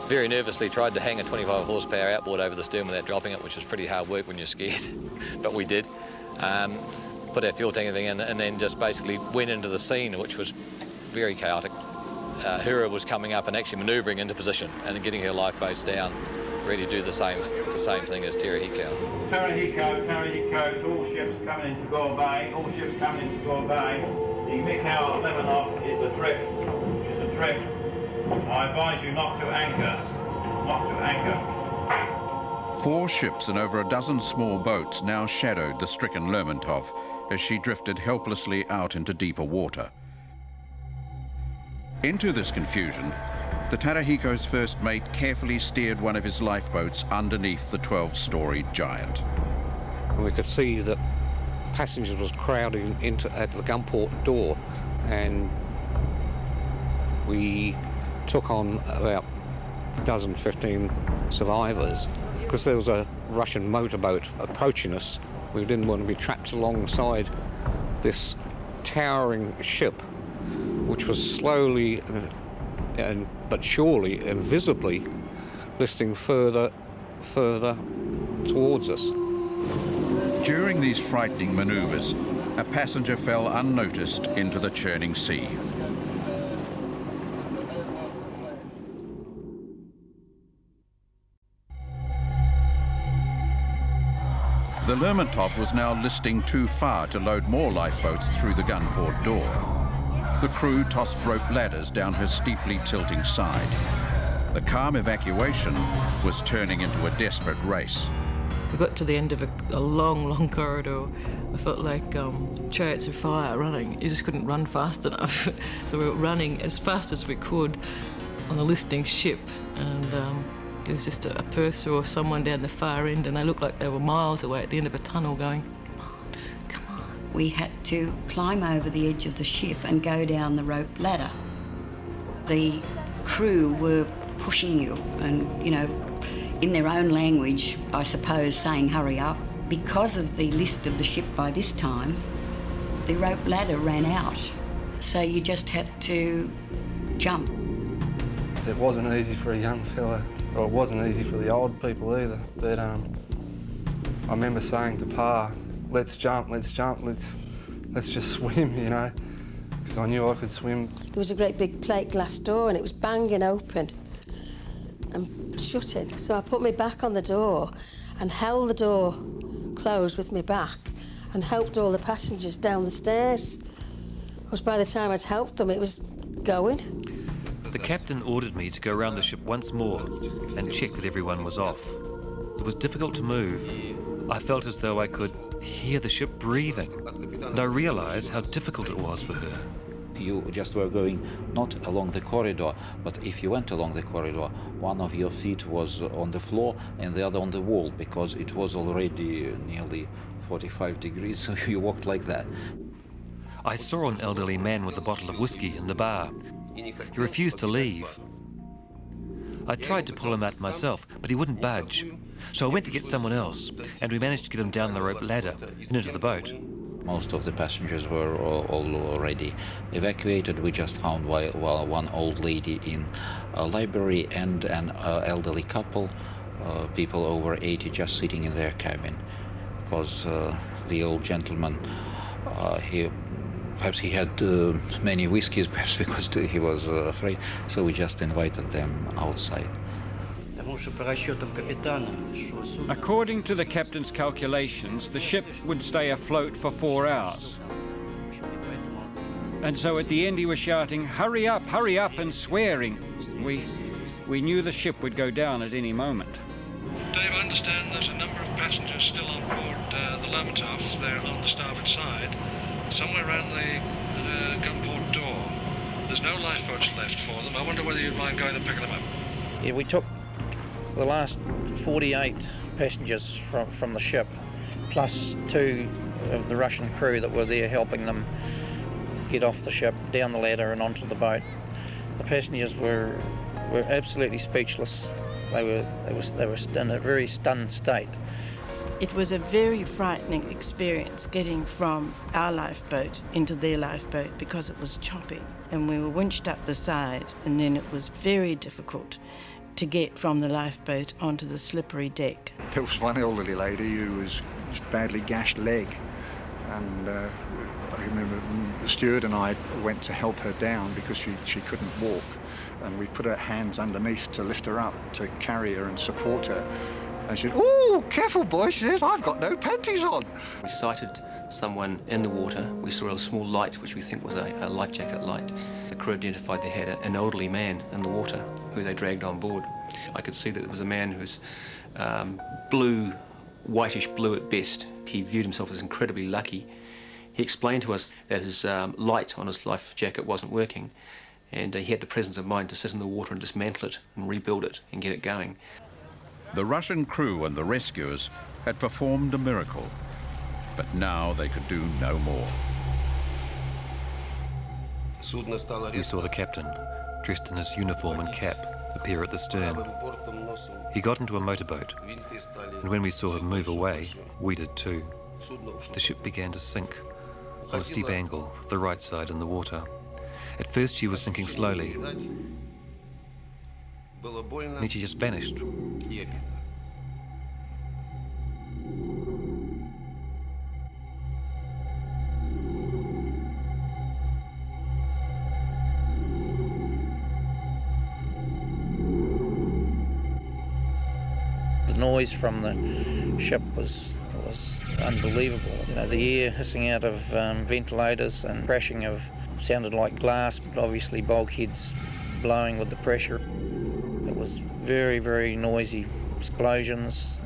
Very nervously tried to hang a 25 horsepower outboard over the stern without dropping it, which was pretty hard work when you're scared, but we did. Put our fuel tank in and then just basically went into the scene, which was very chaotic. Hira was coming up and actually manoeuvring into position and getting her lifeboats down, ready to do the same thing as Terahiko. Terahiko, all ships coming into Gore Bay, The Mikhail Lermontov is adrift. I advise you not to anchor. 4 ships and over a dozen small boats now shadowed the stricken Lermontov as she drifted helplessly out into deeper water. Into this confusion, the Terahiko's first mate carefully steered one of his lifeboats underneath the 12-story giant. We could see that passengers was crowding at the gun port door, and we took on about a dozen, 15 survivors. Because there was a Russian motorboat approaching us, we didn't want to be trapped alongside this towering ship, which was slowly but surely and visibly listing further towards us. During these frightening maneuvers, a passenger fell unnoticed into the churning sea. The Lermontov was now listing too far to load more lifeboats through the gun port door. The crew tossed rope ladders down her steeply tilting side. The calm evacuation was turning into a desperate race. We got to the end of a long corridor. I felt like chariots of fire running. You just couldn't run fast enough. So we were running as fast as we could on a listing ship, and there was just a purser or someone down the far end, and they looked like they were miles away at the end of a tunnel going, come on. We had to climb over the edge of the ship and go down the rope ladder. The crew were pushing you and, you know, in their own language, I suppose, saying hurry up. Because of the list of the ship by this time, the rope ladder ran out, so you just had to jump. It wasn't easy for a young fella, or it wasn't easy for the old people either. But I remember saying to Pa, let's jump, let's just swim, you know, because I knew I could swim. There was a great big plate glass door and it was banging open and shutting. So I put my back on the door and held the door closed with my back and helped all the passengers down the stairs. Because by the time I'd helped them, it was going. The captain ordered me to go around the ship once more and check that everyone was off. It was difficult to move. I felt as though I could hear the ship breathing, and I realized how difficult it was for her. You just were going not along the corridor, but if you went along the corridor, one of your feet was on the floor and the other on the wall, because it was already nearly 45 degrees, so you walked like that. I saw an elderly man with a bottle of whiskey in the bar. He refused to leave. I tried to pull him out myself, but he wouldn't budge. So I went to get someone else, and we managed to get him down the rope ladder and into the boat. Most of the passengers were all already evacuated. We just found one old lady in a library and an elderly couple, people over 80, just sitting in their cabin. Because the old gentleman, perhaps he had many whiskeys, perhaps because he was afraid, so we just invited them outside. According to the captain's calculations, the ship would stay afloat for 4 hours. And so at the end he was shouting, hurry up, and swearing. We knew the ship would go down at any moment. Dave, I understand there's a number of passengers still on board the Lermontov. They're on the starboard side, somewhere around the gun port door. There's no lifeboats left for them. I wonder whether you'd mind going and picking them up. Yeah, we took the last 48 passengers from the ship, plus 2 of the Russian crew that were there helping them get off the ship, down the ladder and onto the boat. The passengers were absolutely speechless. They were in a very stunned state. It was a very frightening experience getting from our lifeboat into their lifeboat because it was choppy and we were winched up the side, and then it was very difficult to get from the lifeboat onto the slippery deck. There was one elderly lady who was badly gashed leg, and I remember the steward and I went to help her down because she couldn't walk, and we put our hands underneath to lift her up, to carry her and support her. And she said, "Oh, careful boy," she said, "I've got no panties on." We sighted someone in the water. We saw a small light, which we think was a life jacket light. The crew identified they had an elderly man in the water who they dragged on board. I could see that there was a man who was blue, whitish blue at best. He viewed himself as incredibly lucky. He explained to us that his light on his life jacket wasn't working, and he had the presence of mind to sit in the water and dismantle it and rebuild it and get it going. The Russian crew and the rescuers had performed a miracle, but now they could do no more. We saw the captain, dressed in his uniform and cap, appear at the stern. He got into a motorboat, and when we saw him move away, we did too. The ship began to sink, on a steep angle, the right side in the water. At first she was sinking slowly, then she just vanished. The noise from the ship was unbelievable. You know, the air hissing out of ventilators and crashing of sounded like glass, but obviously bulkheads blowing with the pressure. It was very, very noisy explosions,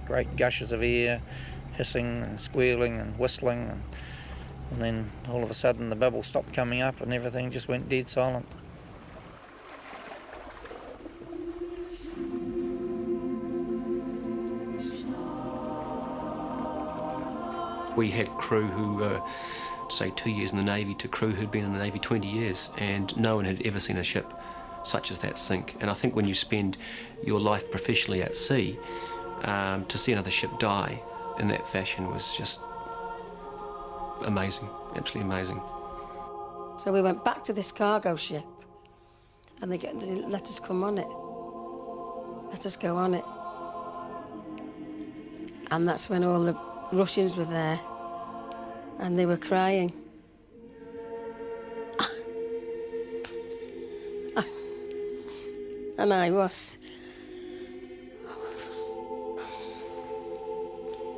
great gushes of air, hissing and squealing and whistling, and then all of a sudden the bubble stopped coming up and everything just went dead silent. We had crew who were, say, 2 years in the Navy to crew who'd been in the Navy 20 years, and no one had ever seen a ship such as that sink. And I think when you spend your life professionally at sea, to see another ship die in that fashion was just amazing, absolutely amazing. So we went back to this cargo ship, and they let us come on it. Let us go on it. And that's when all the Russians were there, and they were crying. And I was.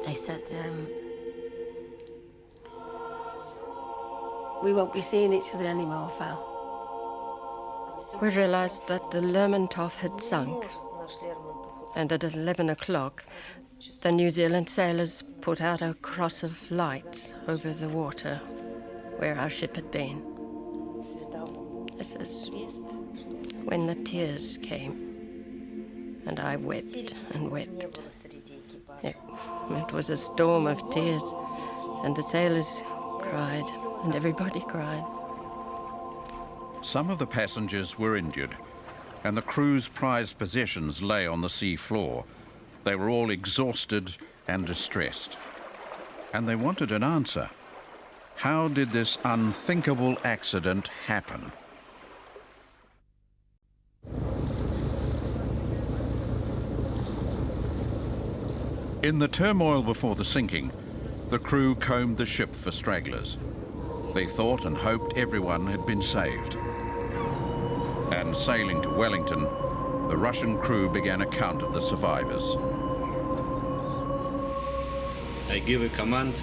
They said, we won't be seeing each other anymore, Val. We realized that the Lermontov had sunk, and at 11 o'clock, the New Zealand sailors put out a cross of light over the water where our ship had been. This is when the tears came, and I wept and wept. It was a storm of tears, and the sailors cried, and everybody cried. Some of the passengers were injured, and the crew's prized possessions lay on the sea floor. They were all exhausted and distressed. And they wanted an answer. How did this unthinkable accident happen? In the turmoil before the sinking, the crew combed the ship for stragglers. They thought and hoped everyone had been saved. And sailing to Wellington, the Russian crew began a count of the survivors. I give a command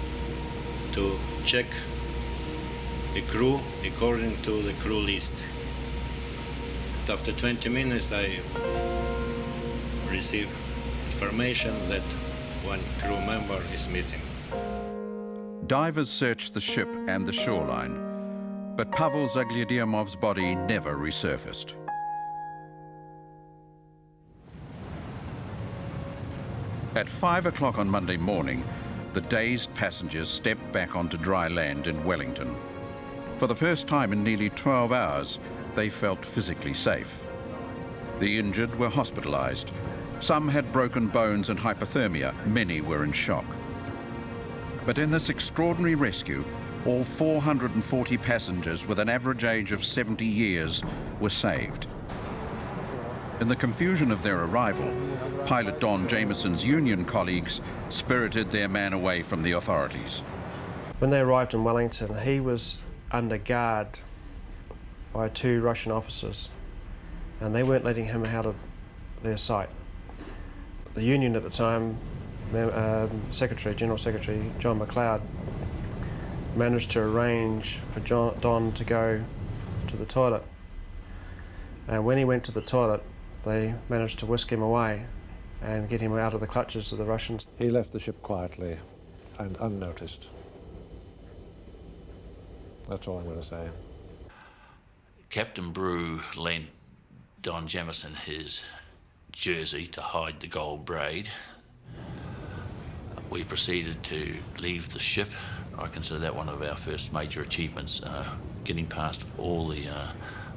to check the crew according to the crew list. After 20 minutes, I receive information that one crew member is missing. Divers searched the ship and the shoreline, but Pavel Zaglyademov's body never resurfaced. At 5 o'clock on Monday morning, the dazed passengers stepped back onto dry land in Wellington. For the first time in nearly 12 hours, they felt physically safe. The injured were hospitalized. Some had broken bones and hypothermia. Many were in shock. But in this extraordinary rescue, all 440 passengers with an average age of 70 years were saved. In the confusion of their arrival, pilot Don Jameson's union colleagues spirited their man away from the authorities. When they arrived in Wellington, he was under guard by 2 Russian officers, and they weren't letting him out of their sight. The union at the time, General Secretary John McLeod, managed to arrange for Don to go to the toilet. And when he went to the toilet, they managed to whisk him away and get him out of the clutches of the Russians. He left the ship quietly and unnoticed. That's all I'm going to say. Captain Brew lent Don Jamieson his jersey to hide the gold braid. We proceeded to leave the ship. I consider that one of our first major achievements, getting past all the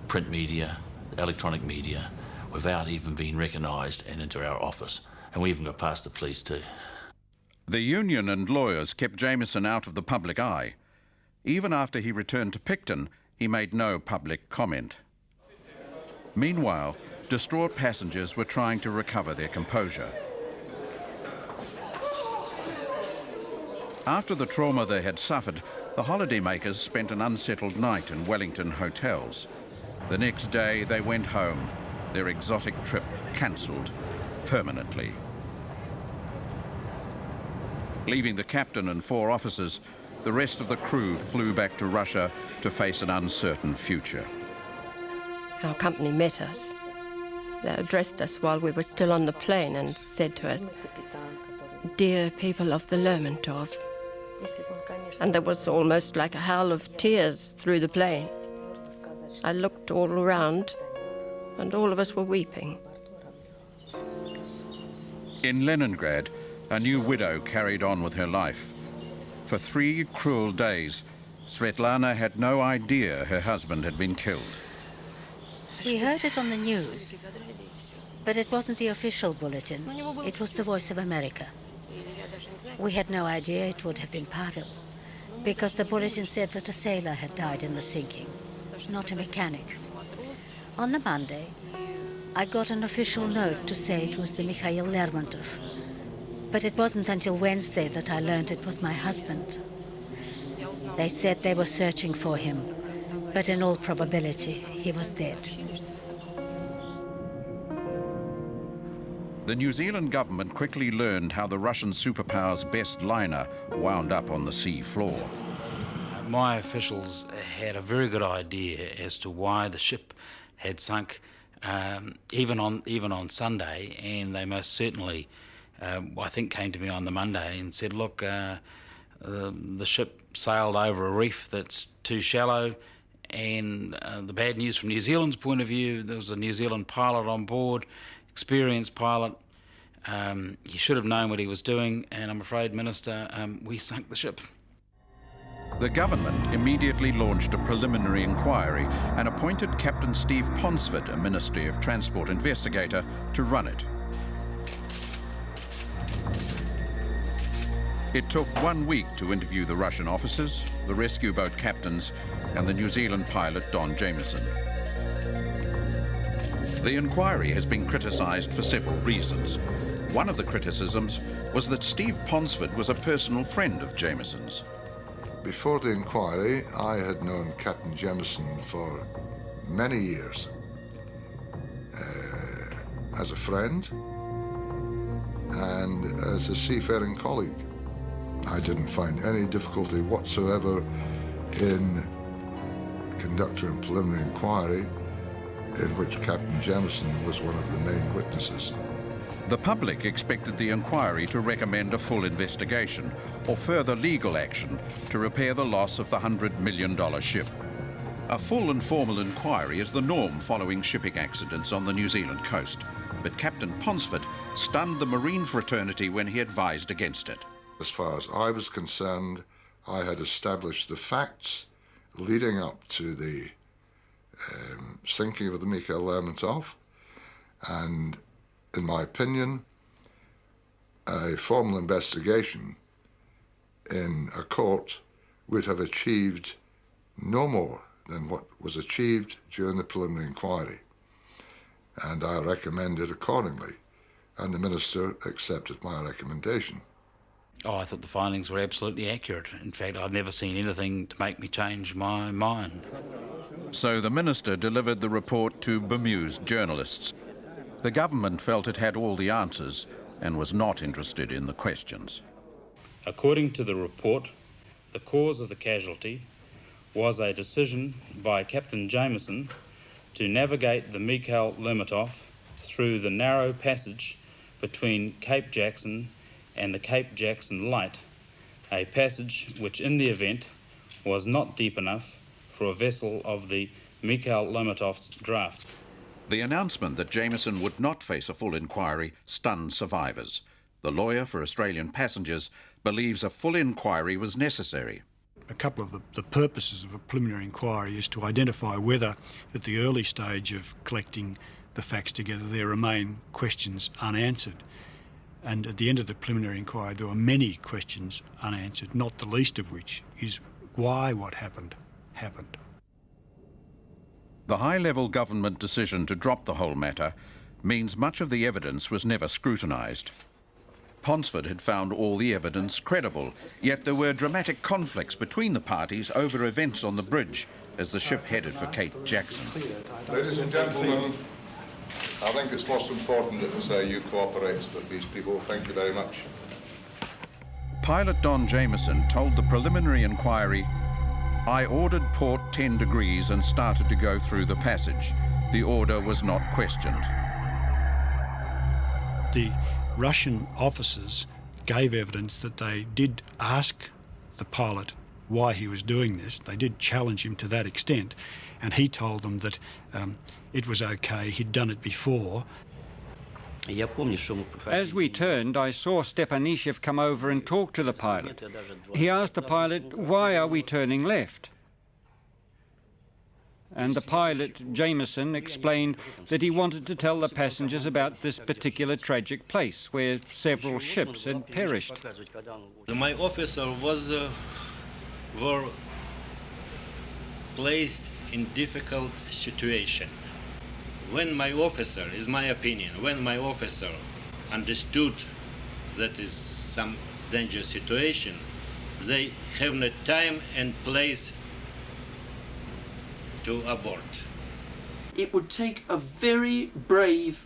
print media, electronic media, without even being recognised, and into our office. And we even got past the police too. The union and lawyers kept Jamieson out of the public eye. Even after he returned to Picton, he made no public comment. Meanwhile, distraught passengers were trying to recover their composure. After the trauma they had suffered, the holidaymakers spent an unsettled night in Wellington hotels. The next day they went home, their exotic trip cancelled permanently. Leaving the captain and 4 officers, the rest of the crew flew back to Russia to face an uncertain future. Our company met us. They addressed us while we were still on the plane and said to us, "Dear people of the Lermontov." And there was almost like a howl of tears through the plane. I looked all around, and all of us were weeping. In Leningrad, a new widow carried on with her life. For 3 cruel days, Svetlana had no idea her husband had been killed. We heard it on the news, but it wasn't the official bulletin. It was the Voice of America. We had no idea it would have been Pavel, because the bulletin said that a sailor had died in the sinking, not a mechanic. On the Monday, I got an official note to say it was the Mikhail Lermontov, but it wasn't until Wednesday that I learned it was my husband. They said they were searching for him, but in all probability, he was dead. The New Zealand government quickly learned how the Russian superpower's best liner wound up on the sea floor. My officials had a very good idea as to why the ship had sunk, even on Sunday, and they most certainly, I think, came to me on the Monday and said, look, the ship sailed over a reef that's too shallow, and the bad news from New Zealand's point of view, there was a New Zealand pilot on board, experienced pilot. He should have known what he was doing, and I'm afraid, Minister, we sunk the ship. The government immediately launched a preliminary inquiry and appointed Captain Steve Ponsford, a Ministry of Transport investigator, to run it. It took 1 week to interview the Russian officers, the rescue boat captains, and the New Zealand pilot Don Jameson. The inquiry has been criticised for several reasons. One of the criticisms was that Steve Ponsford was a personal friend of Jameson's. Before the inquiry, I had known Captain Jameson for many years as a friend and as a seafaring colleague. I didn't find any difficulty whatsoever in conducting a preliminary inquiry in which Captain Jameson was one of the main witnesses. The public expected the inquiry to recommend a full investigation or further legal action to repair the loss of the $100 million ship. A full and formal inquiry is the norm following shipping accidents on the New Zealand coast, but Captain Ponsford stunned the marine fraternity when he advised against it. As far as I was concerned, I had established the facts leading up to the sinking of the Mikhail Lermontov, and in my opinion, a formal investigation in a court would have achieved no more than what was achieved during the preliminary inquiry. And I recommended accordingly, and the Minister accepted my recommendation. Oh, I thought the findings were absolutely accurate. In fact, I've never seen anything to make me change my mind. So the Minister delivered the report to bemused journalists. The government felt it had all the answers and was not interested in the questions. According to the report, the cause of the casualty was a decision by Captain Jameson to navigate the Mikhail Lermontov through the narrow passage between Cape Jackson and the Cape Jackson Light, a passage which in the event was not deep enough for a vessel of the Mikhail Lermontov's draft. The announcement that Jameson would not face a full inquiry stunned survivors. The lawyer for Australian passengers believes a full inquiry was necessary. A couple of the purposes of a preliminary inquiry is to identify whether, at the early stage of collecting the facts together, there remain questions unanswered. And at the end of the preliminary inquiry, there were many questions unanswered, not the least of which is why what happened. The high-level government decision to drop the whole matter means much of the evidence was never scrutinised. Ponsford had found all the evidence credible, yet there were dramatic conflicts between the parties over events on the bridge as the ship headed for Cape Jackson. Ladies and gentlemen, I think it's most important that you cooperate with these people. Thank you very much. Pilot Don Jameson told the preliminary inquiry, "I ordered port 10 degrees and started to go through the passage. The order was not questioned." The Russian officers gave evidence that they did ask the pilot why he was doing this. They did challenge him to that extent, and he told them that it was okay, he'd done it before. As we turned, I saw Stepanishev come over and talk to the pilot. He asked the pilot, "Why are we turning left?" And the pilot, Jameson, explained that he wanted to tell the passengers about this particular tragic place where several ships had perished. My officer were placed in difficult situation. When my officer, is my opinion, when my officer understood that is some dangerous situation, they have no time and place to abort. It would take a very brave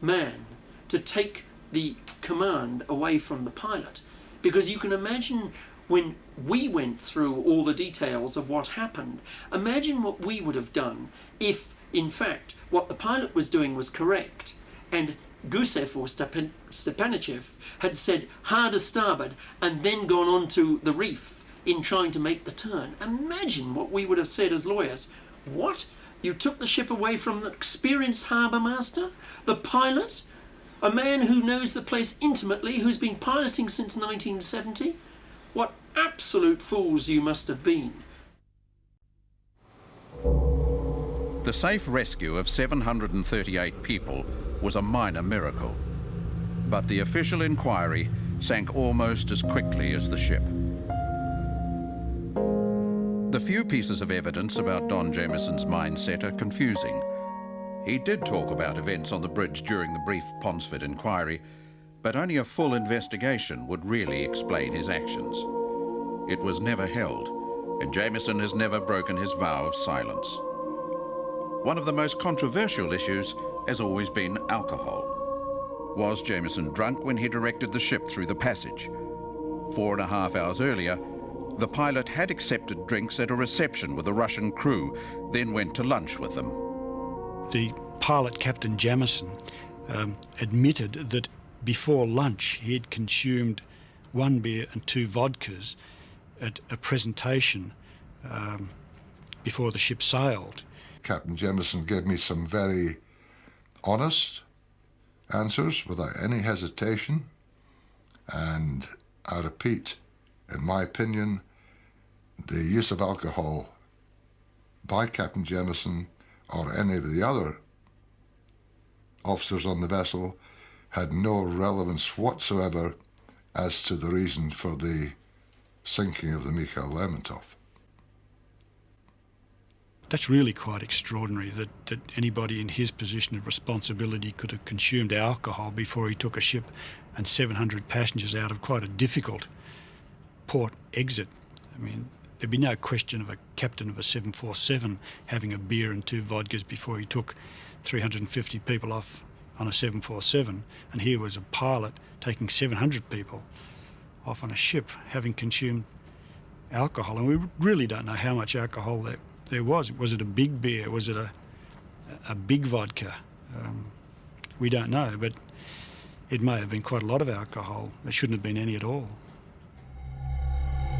man to take the command away from the pilot, because you can imagine when we went through all the details of what happened, imagine what we would have done if, in fact, what the pilot was doing was correct and Gusev or Stepanichev had said hard a starboard and then gone on to the reef in trying to make the turn. Imagine what we would have said as lawyers. What? You took the ship away from the experienced harbour master? The pilot? A man who knows the place intimately, who's been piloting since 1970? What absolute fools you must have been. The safe rescue of 738 people was a minor miracle. But the official inquiry sank almost as quickly as the ship. The few pieces of evidence about Don Jamieson's mindset are confusing. He did talk about events on the bridge during the brief Ponsford inquiry, but only a full investigation would really explain his actions. It was never held, and Jamieson has never broken his vow of silence. One of the most controversial issues has always been alcohol. Was Jamieson drunk when he directed the ship through the passage? 4.5 hours earlier, the pilot had accepted drinks at a reception with a Russian crew, then went to lunch with them. The pilot, Captain Jamieson, admitted that before lunch he had consumed 1 beer and 2 vodkas at a presentation before the ship sailed. Captain Jamieson gave me some very honest answers without any hesitation, and I repeat, in my opinion, the use of alcohol by Captain Jamieson or any of the other officers on the vessel had no relevance whatsoever as to the reason for the sinking of the Mikhail Lermontov. That's really quite extraordinary that anybody in his position of responsibility could have consumed alcohol before he took a ship and 700 passengers out of quite a difficult port exit. I mean, there'd be no question of a captain of a 747 having a beer and 2 vodkas before he took 350 people off on a 747, and here was a pilot taking 700 people off on a ship having consumed alcohol, and we really don't know how much alcohol there was. Was it a big beer? Was it a big vodka? We don't know, but it may have been quite a lot of alcohol. There shouldn't have been any at all.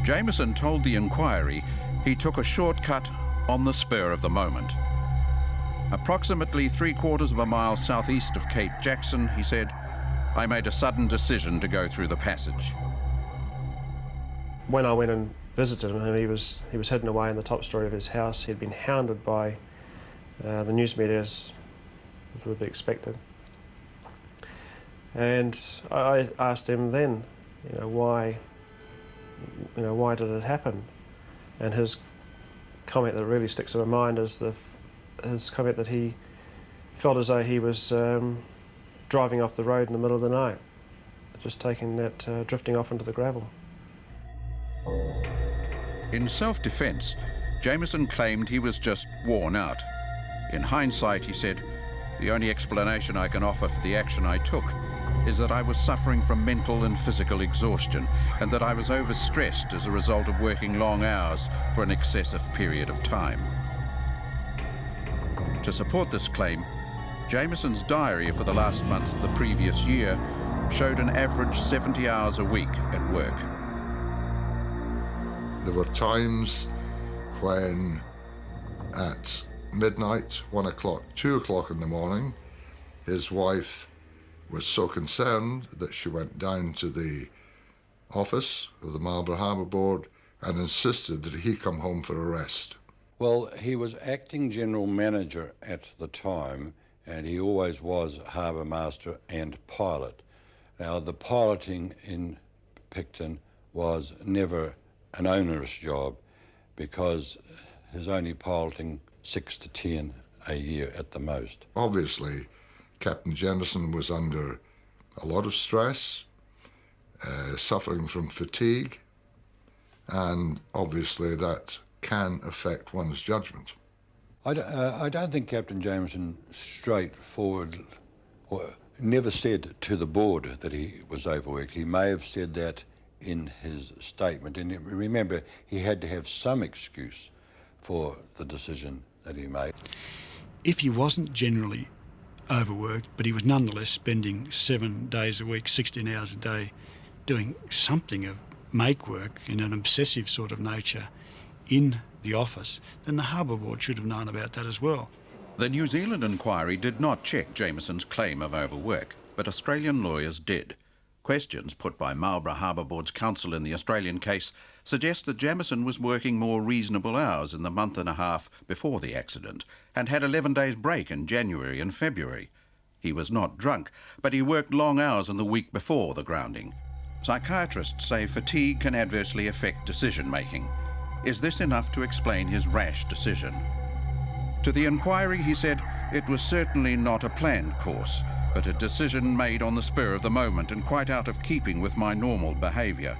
Jamieson told the inquiry he took a shortcut on the spur of the moment. Approximately 3/4 of a mile southeast of Cape Jackson, he said, I made a sudden decision to go through the passage. When I went and visited him, he was hidden away in the top story of his house. He'd been hounded by the news media, as would be expected. And I asked him then, why did it happen? And his comment that really sticks in my mind is his comment that he felt as though he was driving off the road in the middle of the night, just taking that, drifting off into the gravel. In self-defence, Jamieson claimed he was just worn out. In hindsight, he said, the only explanation I can offer for the action I took is that I was suffering from mental and physical exhaustion, and that I was overstressed as a result of working long hours for an excessive period of time. To support this claim, Jamieson's diary for the last months of the previous year showed an average 70 hours a week at work. There were times when at midnight, 1 o'clock, 2 o'clock in the morning, his wife was so concerned that she went down to the office of the Marlborough Harbour Board and insisted that he come home for a rest. Well, he was acting general manager at the time, and he always was harbour master and pilot. Now, the piloting in Picton was never an onerous job, because he's only piloting 6 to 10 a year at the most. Obviously, Captain Jamieson was under a lot of stress, suffering from fatigue, and obviously that can affect one's judgment. I don't think Captain Jamieson straightforward never said to the board that he was overworked. He may have said that in his statement, and remember, he had to have some excuse for the decision that he made. If he wasn't generally overworked, but he was nonetheless spending 7 days a week, 16 hours a day, doing something of make work in an obsessive sort of nature in the office, then the Harbour Board should have known about that as well. The New Zealand inquiry did not check Jamieson's claim of overwork, but Australian lawyers did. Questions put by Marlborough Harbour Board's counsel in the Australian case suggest that Jamieson was working more reasonable hours in the month and a half before the accident and had 11 days break in January and February. He was not drunk, but he worked long hours in the week before the grounding. Psychiatrists say fatigue can adversely affect decision-making. Is this enough to explain his rash decision? To the inquiry, he said, it was certainly not a planned course, but a decision made on the spur of the moment and quite out of keeping with my normal behaviour.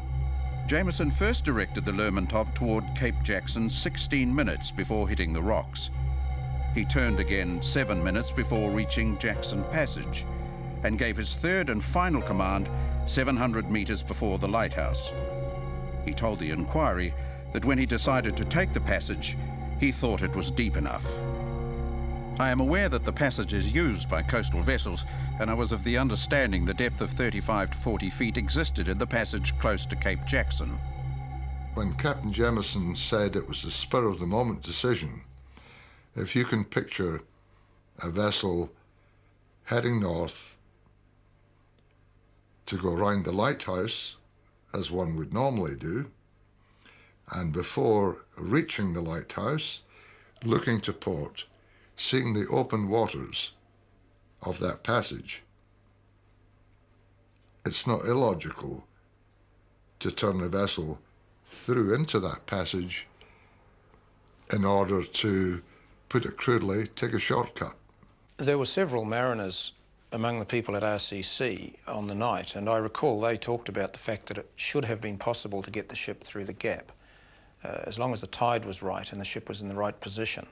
Jameson first directed the Lermontov toward Cape Jackson 16 minutes before hitting the rocks. He turned again 7 minutes before reaching Jackson Passage and gave his third and final command 700 metres before the lighthouse. He told the inquiry that when he decided to take the passage, he thought it was deep enough. I am aware that the passage is used by coastal vessels, and I was of the understanding the depth of 35 to 40 feet existed in the passage close to Cape Jackson. When Captain Jameson said it was a spur-of-the-moment decision, if you can picture a vessel heading north to go round the lighthouse, as one would normally do, and before reaching the lighthouse, looking to port, seeing the open waters of that passage, it's not illogical to turn a vessel through into that passage in order to, put it crudely, take a shortcut. There were several mariners among the people at RCC on the night, and I recall they talked about the fact that it should have been possible to get the ship through the gap. As long as the tide was right and the ship was in the right position,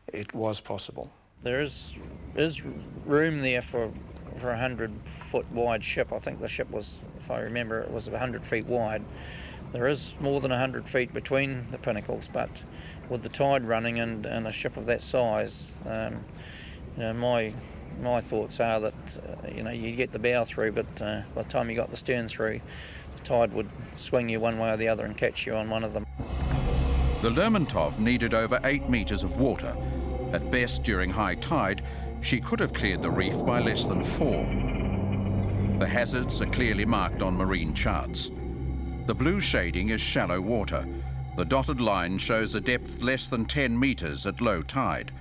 it was possible. There is room there for a 100-foot wide ship. I think the ship was, if I remember, it was 100 feet wide. There is more than 100 feet between the pinnacles, but with the tide running and a ship of that size, my thoughts are that you get the bow through, but by the time you got the stern through, the tide would swing you one way or the other and catch you on one of them. The Lermontov needed over 8 metres of water. At best, during high tide, she could have cleared the reef by less than 4. The hazards are clearly marked on marine charts. The blue shading is shallow water. The dotted line shows a depth less than 10 metres at low tide,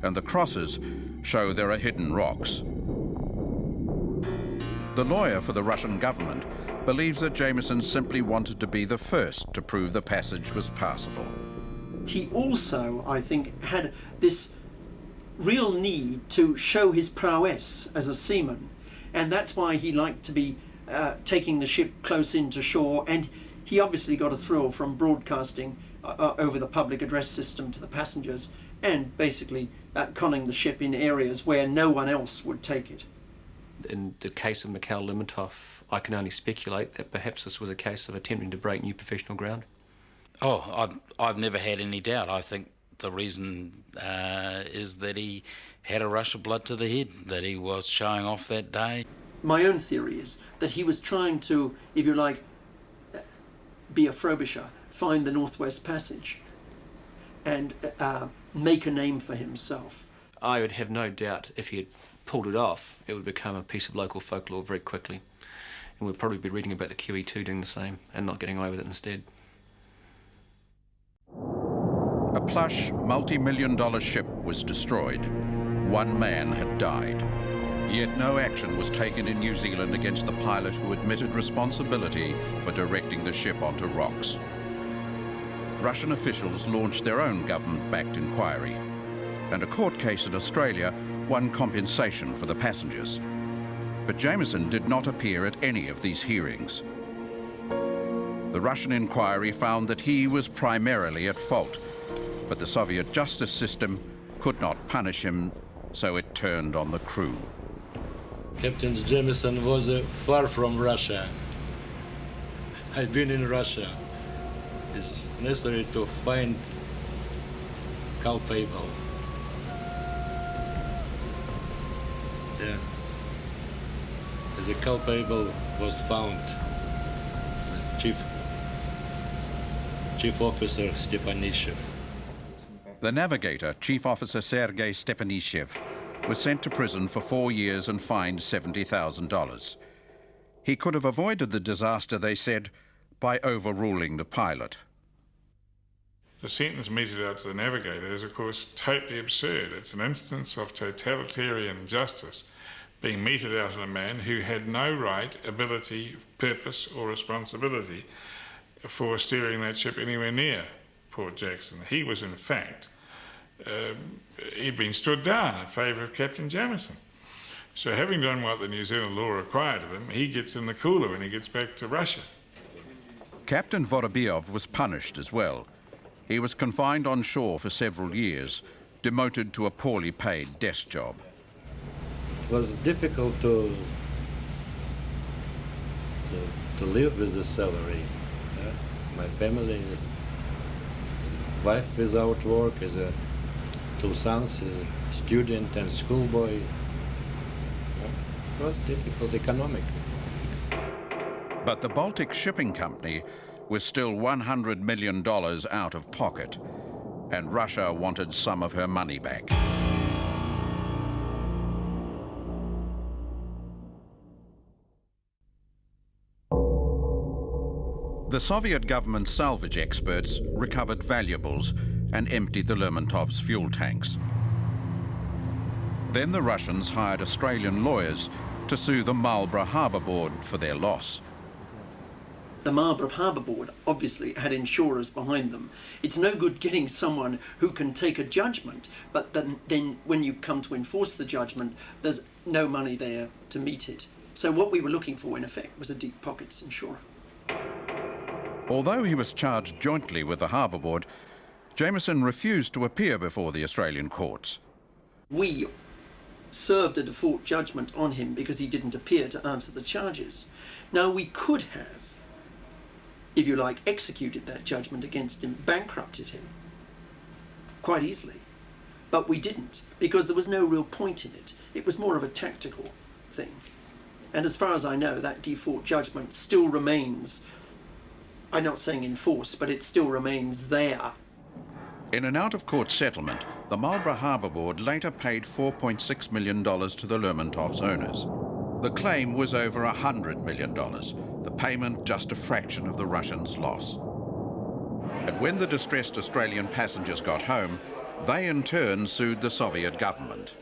and the crosses show there are hidden rocks. The lawyer for the Russian government believes that Jameson simply wanted to be the first to prove the passage was passable. He also, I think, had this real need to show his prowess as a seaman, and that's why he liked to be taking the ship close into shore, and he obviously got a thrill from broadcasting over the public address system to the passengers and basically conning the ship in areas where no one else would take it. In the case of Mikhail Lermontov, I can only speculate that perhaps this was a case of attempting to break new professional ground. Oh, I've never had any doubt. I think the reason is that he had a rush of blood to the head, that he was showing off that day. My own theory is that he was trying to, if you like, be a Frobisher, find the Northwest Passage and make a name for himself. I would have no doubt if he had pulled it off, it would become a piece of local folklore very quickly. And we'd probably be reading about the QE2 doing the same and not getting away with it instead. A plush, multi-million-dollar ship was destroyed. 1 man had died. Yet no action was taken in New Zealand against the pilot who admitted responsibility for directing the ship onto rocks. Russian officials launched their own government-backed inquiry, and a court case in Australia won compensation for the passengers. But Jameson did not appear at any of these hearings. The Russian inquiry found that he was primarily at fault, but the Soviet justice system could not punish him, so it turned on the crew. Captain Jameson was far from Russia. I've been in Russia. It's necessary to find culpable. Yeah. The culpable was found. The Chief Officer Stepanishev. The navigator, Chief Officer Sergei Stepanishev, was sent to prison for 4 years and fined $70,000. He could have avoided the disaster, they said, by overruling the pilot. The sentence meted out to the navigator is, of course, totally absurd. It's an instance of totalitarian justice being meted out on a man who had no right, ability, purpose or responsibility for steering that ship anywhere near Port Jackson. He was, in fact, he'd been stood down in favour of Captain Jamieson. So having done what the New Zealand law required of him, he gets in the cooler when he gets back to Russia. Captain Vorobyov was punished as well. He was confined on shore for several years, demoted to a poorly paid desk job. It was difficult to live with a salary. My family is wife without work, is two sons, is a student and schoolboy. It was difficult economically. But the Baltic Shipping Company was still $100 million out of pocket, and Russia wanted some of her money back. The Soviet government's salvage experts recovered valuables and emptied the Lermontov's fuel tanks. Then the Russians hired Australian lawyers to sue the Marlborough Harbour Board for their loss. The Marlborough Harbour Board obviously had insurers behind them. It's no good getting someone who can take a judgment, but then when you come to enforce the judgment, there's no money there to meet it. So what we were looking for, in effect, was a deep pockets insurer. Although he was charged jointly with the Harbour Board, Jamieson refused to appear before the Australian courts. We served a default judgment on him because he didn't appear to answer the charges. Now, we could have, if you like, executed that judgment against him, bankrupted him, quite easily. But we didn't, because there was no real point in it. It was more of a tactical thing. And as far as I know, that default judgment still remains, I'm not saying in force, but it still remains there. In an out-of-court settlement, the Marlborough Harbour Board later paid $4.6 million to the Lermontov's owners. The claim was over $100 million, the payment just a fraction of the Russians' loss. And when the distressed Australian passengers got home, they in turn sued the Soviet government.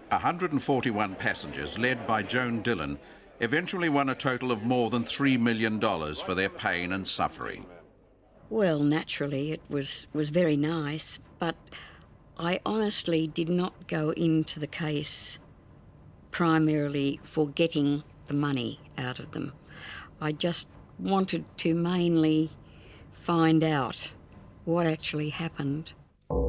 141 passengers, led by Joan Dillon, eventually won a total of more than $3 million for their pain and suffering. Well, naturally, it was very nice, but I honestly did not go into the case primarily for getting the money out of them. I just wanted to mainly find out what actually happened.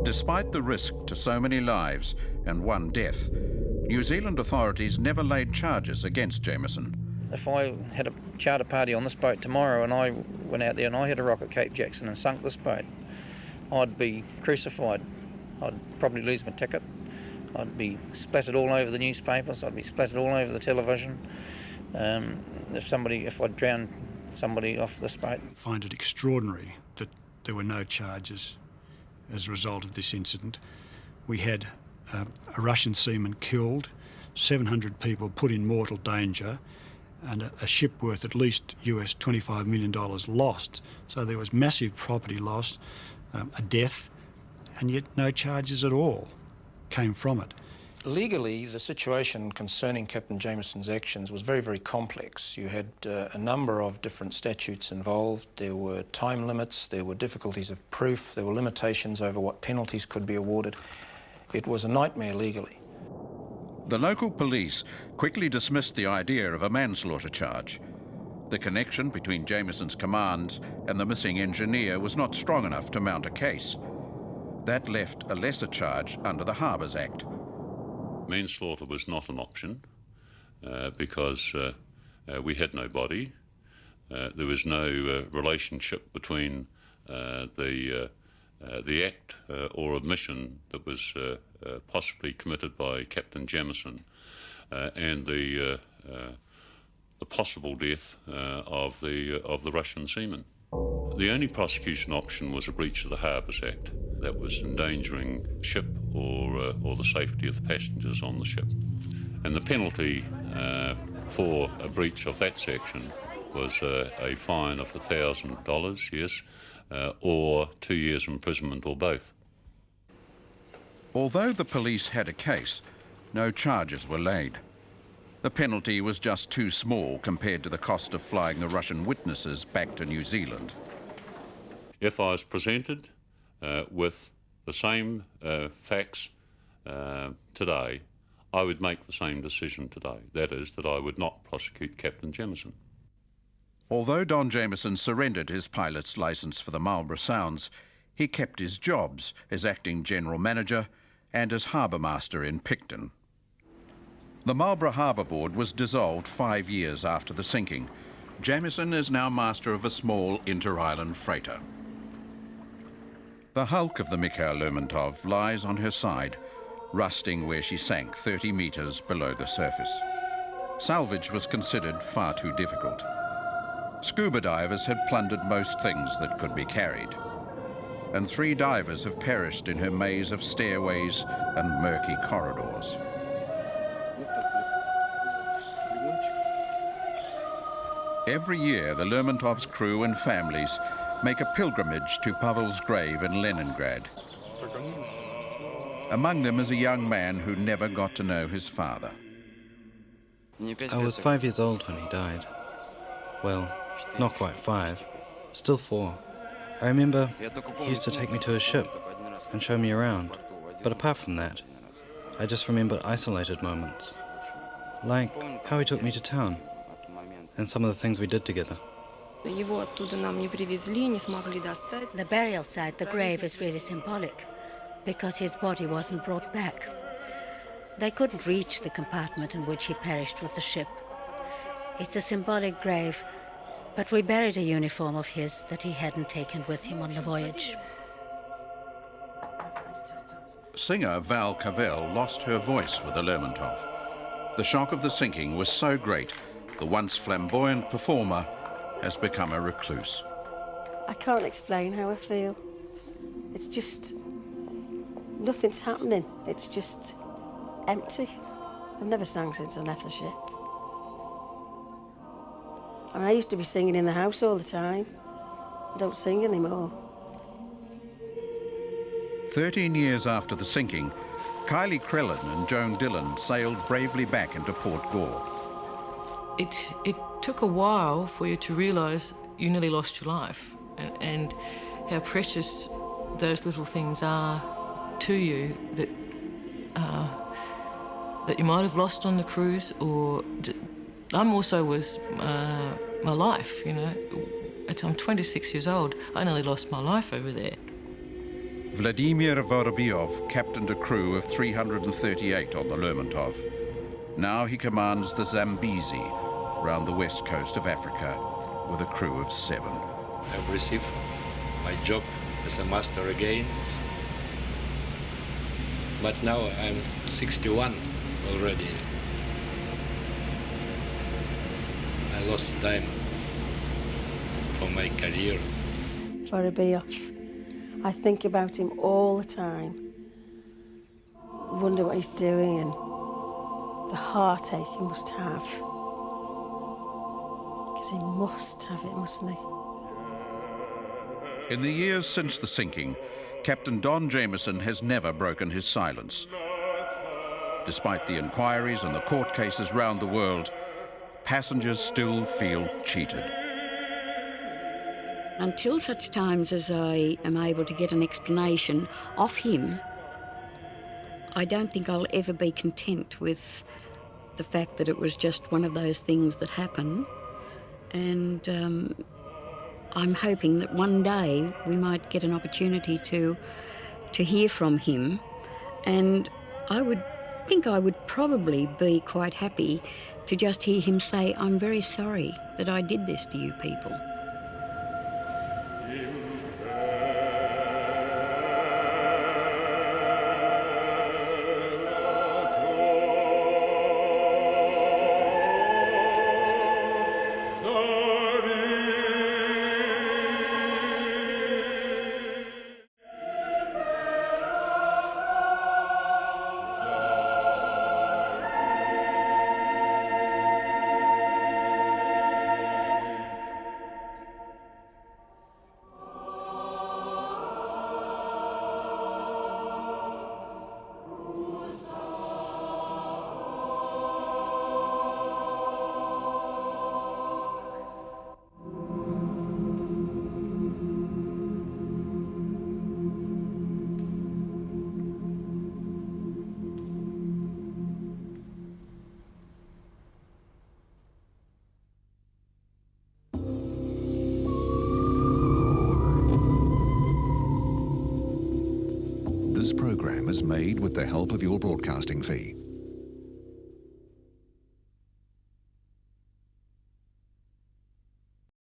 Despite the risk to so many lives and one death, New Zealand authorities never laid charges against Jamieson. If I had a charter party on this boat tomorrow and I went out there and I hit a rock at Cape Jackson and sunk this boat, I'd be crucified. I'd probably lose my ticket. I'd be splattered all over the newspapers. I'd be splattered all over the television. If I'd drowned somebody off this boat. I find it extraordinary that there were no charges as a result of this incident. We had a Russian seaman killed, 700 people put in mortal danger, and a ship worth at least US $25 million lost. So there was massive property loss, a death, and yet no charges at all came from it. Legally, the situation concerning Captain Jamieson's actions was very, very complex. You had a number of different statutes involved. There were time limits, there were difficulties of proof, there were limitations over what penalties could be awarded. It was a nightmare legally. The local police quickly dismissed the idea of a manslaughter charge. The connection between Jamieson's commands and the missing engineer was not strong enough to mount a case. That left a lesser charge under the Harbours Act. Manslaughter was not an option because we had no body. There was no relationship between the act or omission that was possibly committed by Captain Jamieson and the possible death of the Russian seaman. The only prosecution option was a breach of the Harbours Act that was endangering the ship or the safety of the passengers on the ship. And the penalty for a breach of that section was a fine of $1,000, yes, or 2 years imprisonment or both. Although the police had a case, no charges were laid. The penalty was just too small compared to the cost of flying the Russian witnesses back to New Zealand. If I was presented with the same facts today, I would make the same decision today. That is, that I would not prosecute Captain Jamieson. Although Don Jamieson surrendered his pilot's licence for the Marlborough Sounds, he kept his jobs as acting general manager and as harbour master in Picton. The Marlborough Harbour Board was dissolved 5 years after the sinking. Jamieson is now master of a small inter-island freighter. The hulk of the Mikhail Lermontov lies on her side, rusting where she sank 30 metres below the surface. Salvage was considered far too difficult. Scuba divers had plundered most things that could be carried, and 3 divers have perished in her maze of stairways and murky corridors. Every year, the Lermontov's crew and families make a pilgrimage to Pavel's grave in Leningrad. Among them is a young man who never got to know his father. I was 5 years old when he died. Well, not quite 5, still 4. I remember he used to take me to his ship and show me around, but apart from that, I just remember isolated moments, like how he took me to town and some of the things we did together. The burial site, the grave, is really symbolic because his body wasn't brought back. They couldn't reach the compartment in which he perished with the ship. It's a symbolic grave, but we buried a uniform of his that he hadn't taken with him on the voyage. Singer Val Cavell lost her voice with the Lermontov. The shock of the sinking was so great, the once flamboyant performer has become a recluse. I can't explain how I feel. It's just, nothing's happening. It's just empty. I've never sang since I left the ship. And I used to be singing in the house all the time. I don't sing anymore. 13 years after the sinking, Kylie Crellin and Joan Dillon sailed bravely back into Port Gore. It took a while for you to realise you nearly lost your life and how precious those little things are to you that you might have lost on the cruise, or I'm also was my life, you know. I'm 26 years old. I nearly lost my life over there. Vladimir Vorobyov captained a crew of 338 on the Lermontov. Now he commands the Zambezi round the west coast of Africa with a crew of 7. I've received my job as a master again, but now I'm 61 already. I lost time from my career. Vorobyov. I think about him all the time. Wonder what he's doing and the heartache he must have. Because he must have it, mustn't he? In the years since the sinking, Captain Don Jamieson has never broken his silence. Despite the inquiries and the court cases round the world, passengers still feel cheated. Until such times as I am able to get an explanation of him, I don't think I'll ever be content with the fact that it was just one of those things that happen. And I'm hoping that one day we might get an opportunity to hear from him. And I would think I would probably be quite happy to just hear him say, "I'm very sorry that I did this to you people." is made with the help of your broadcasting fee.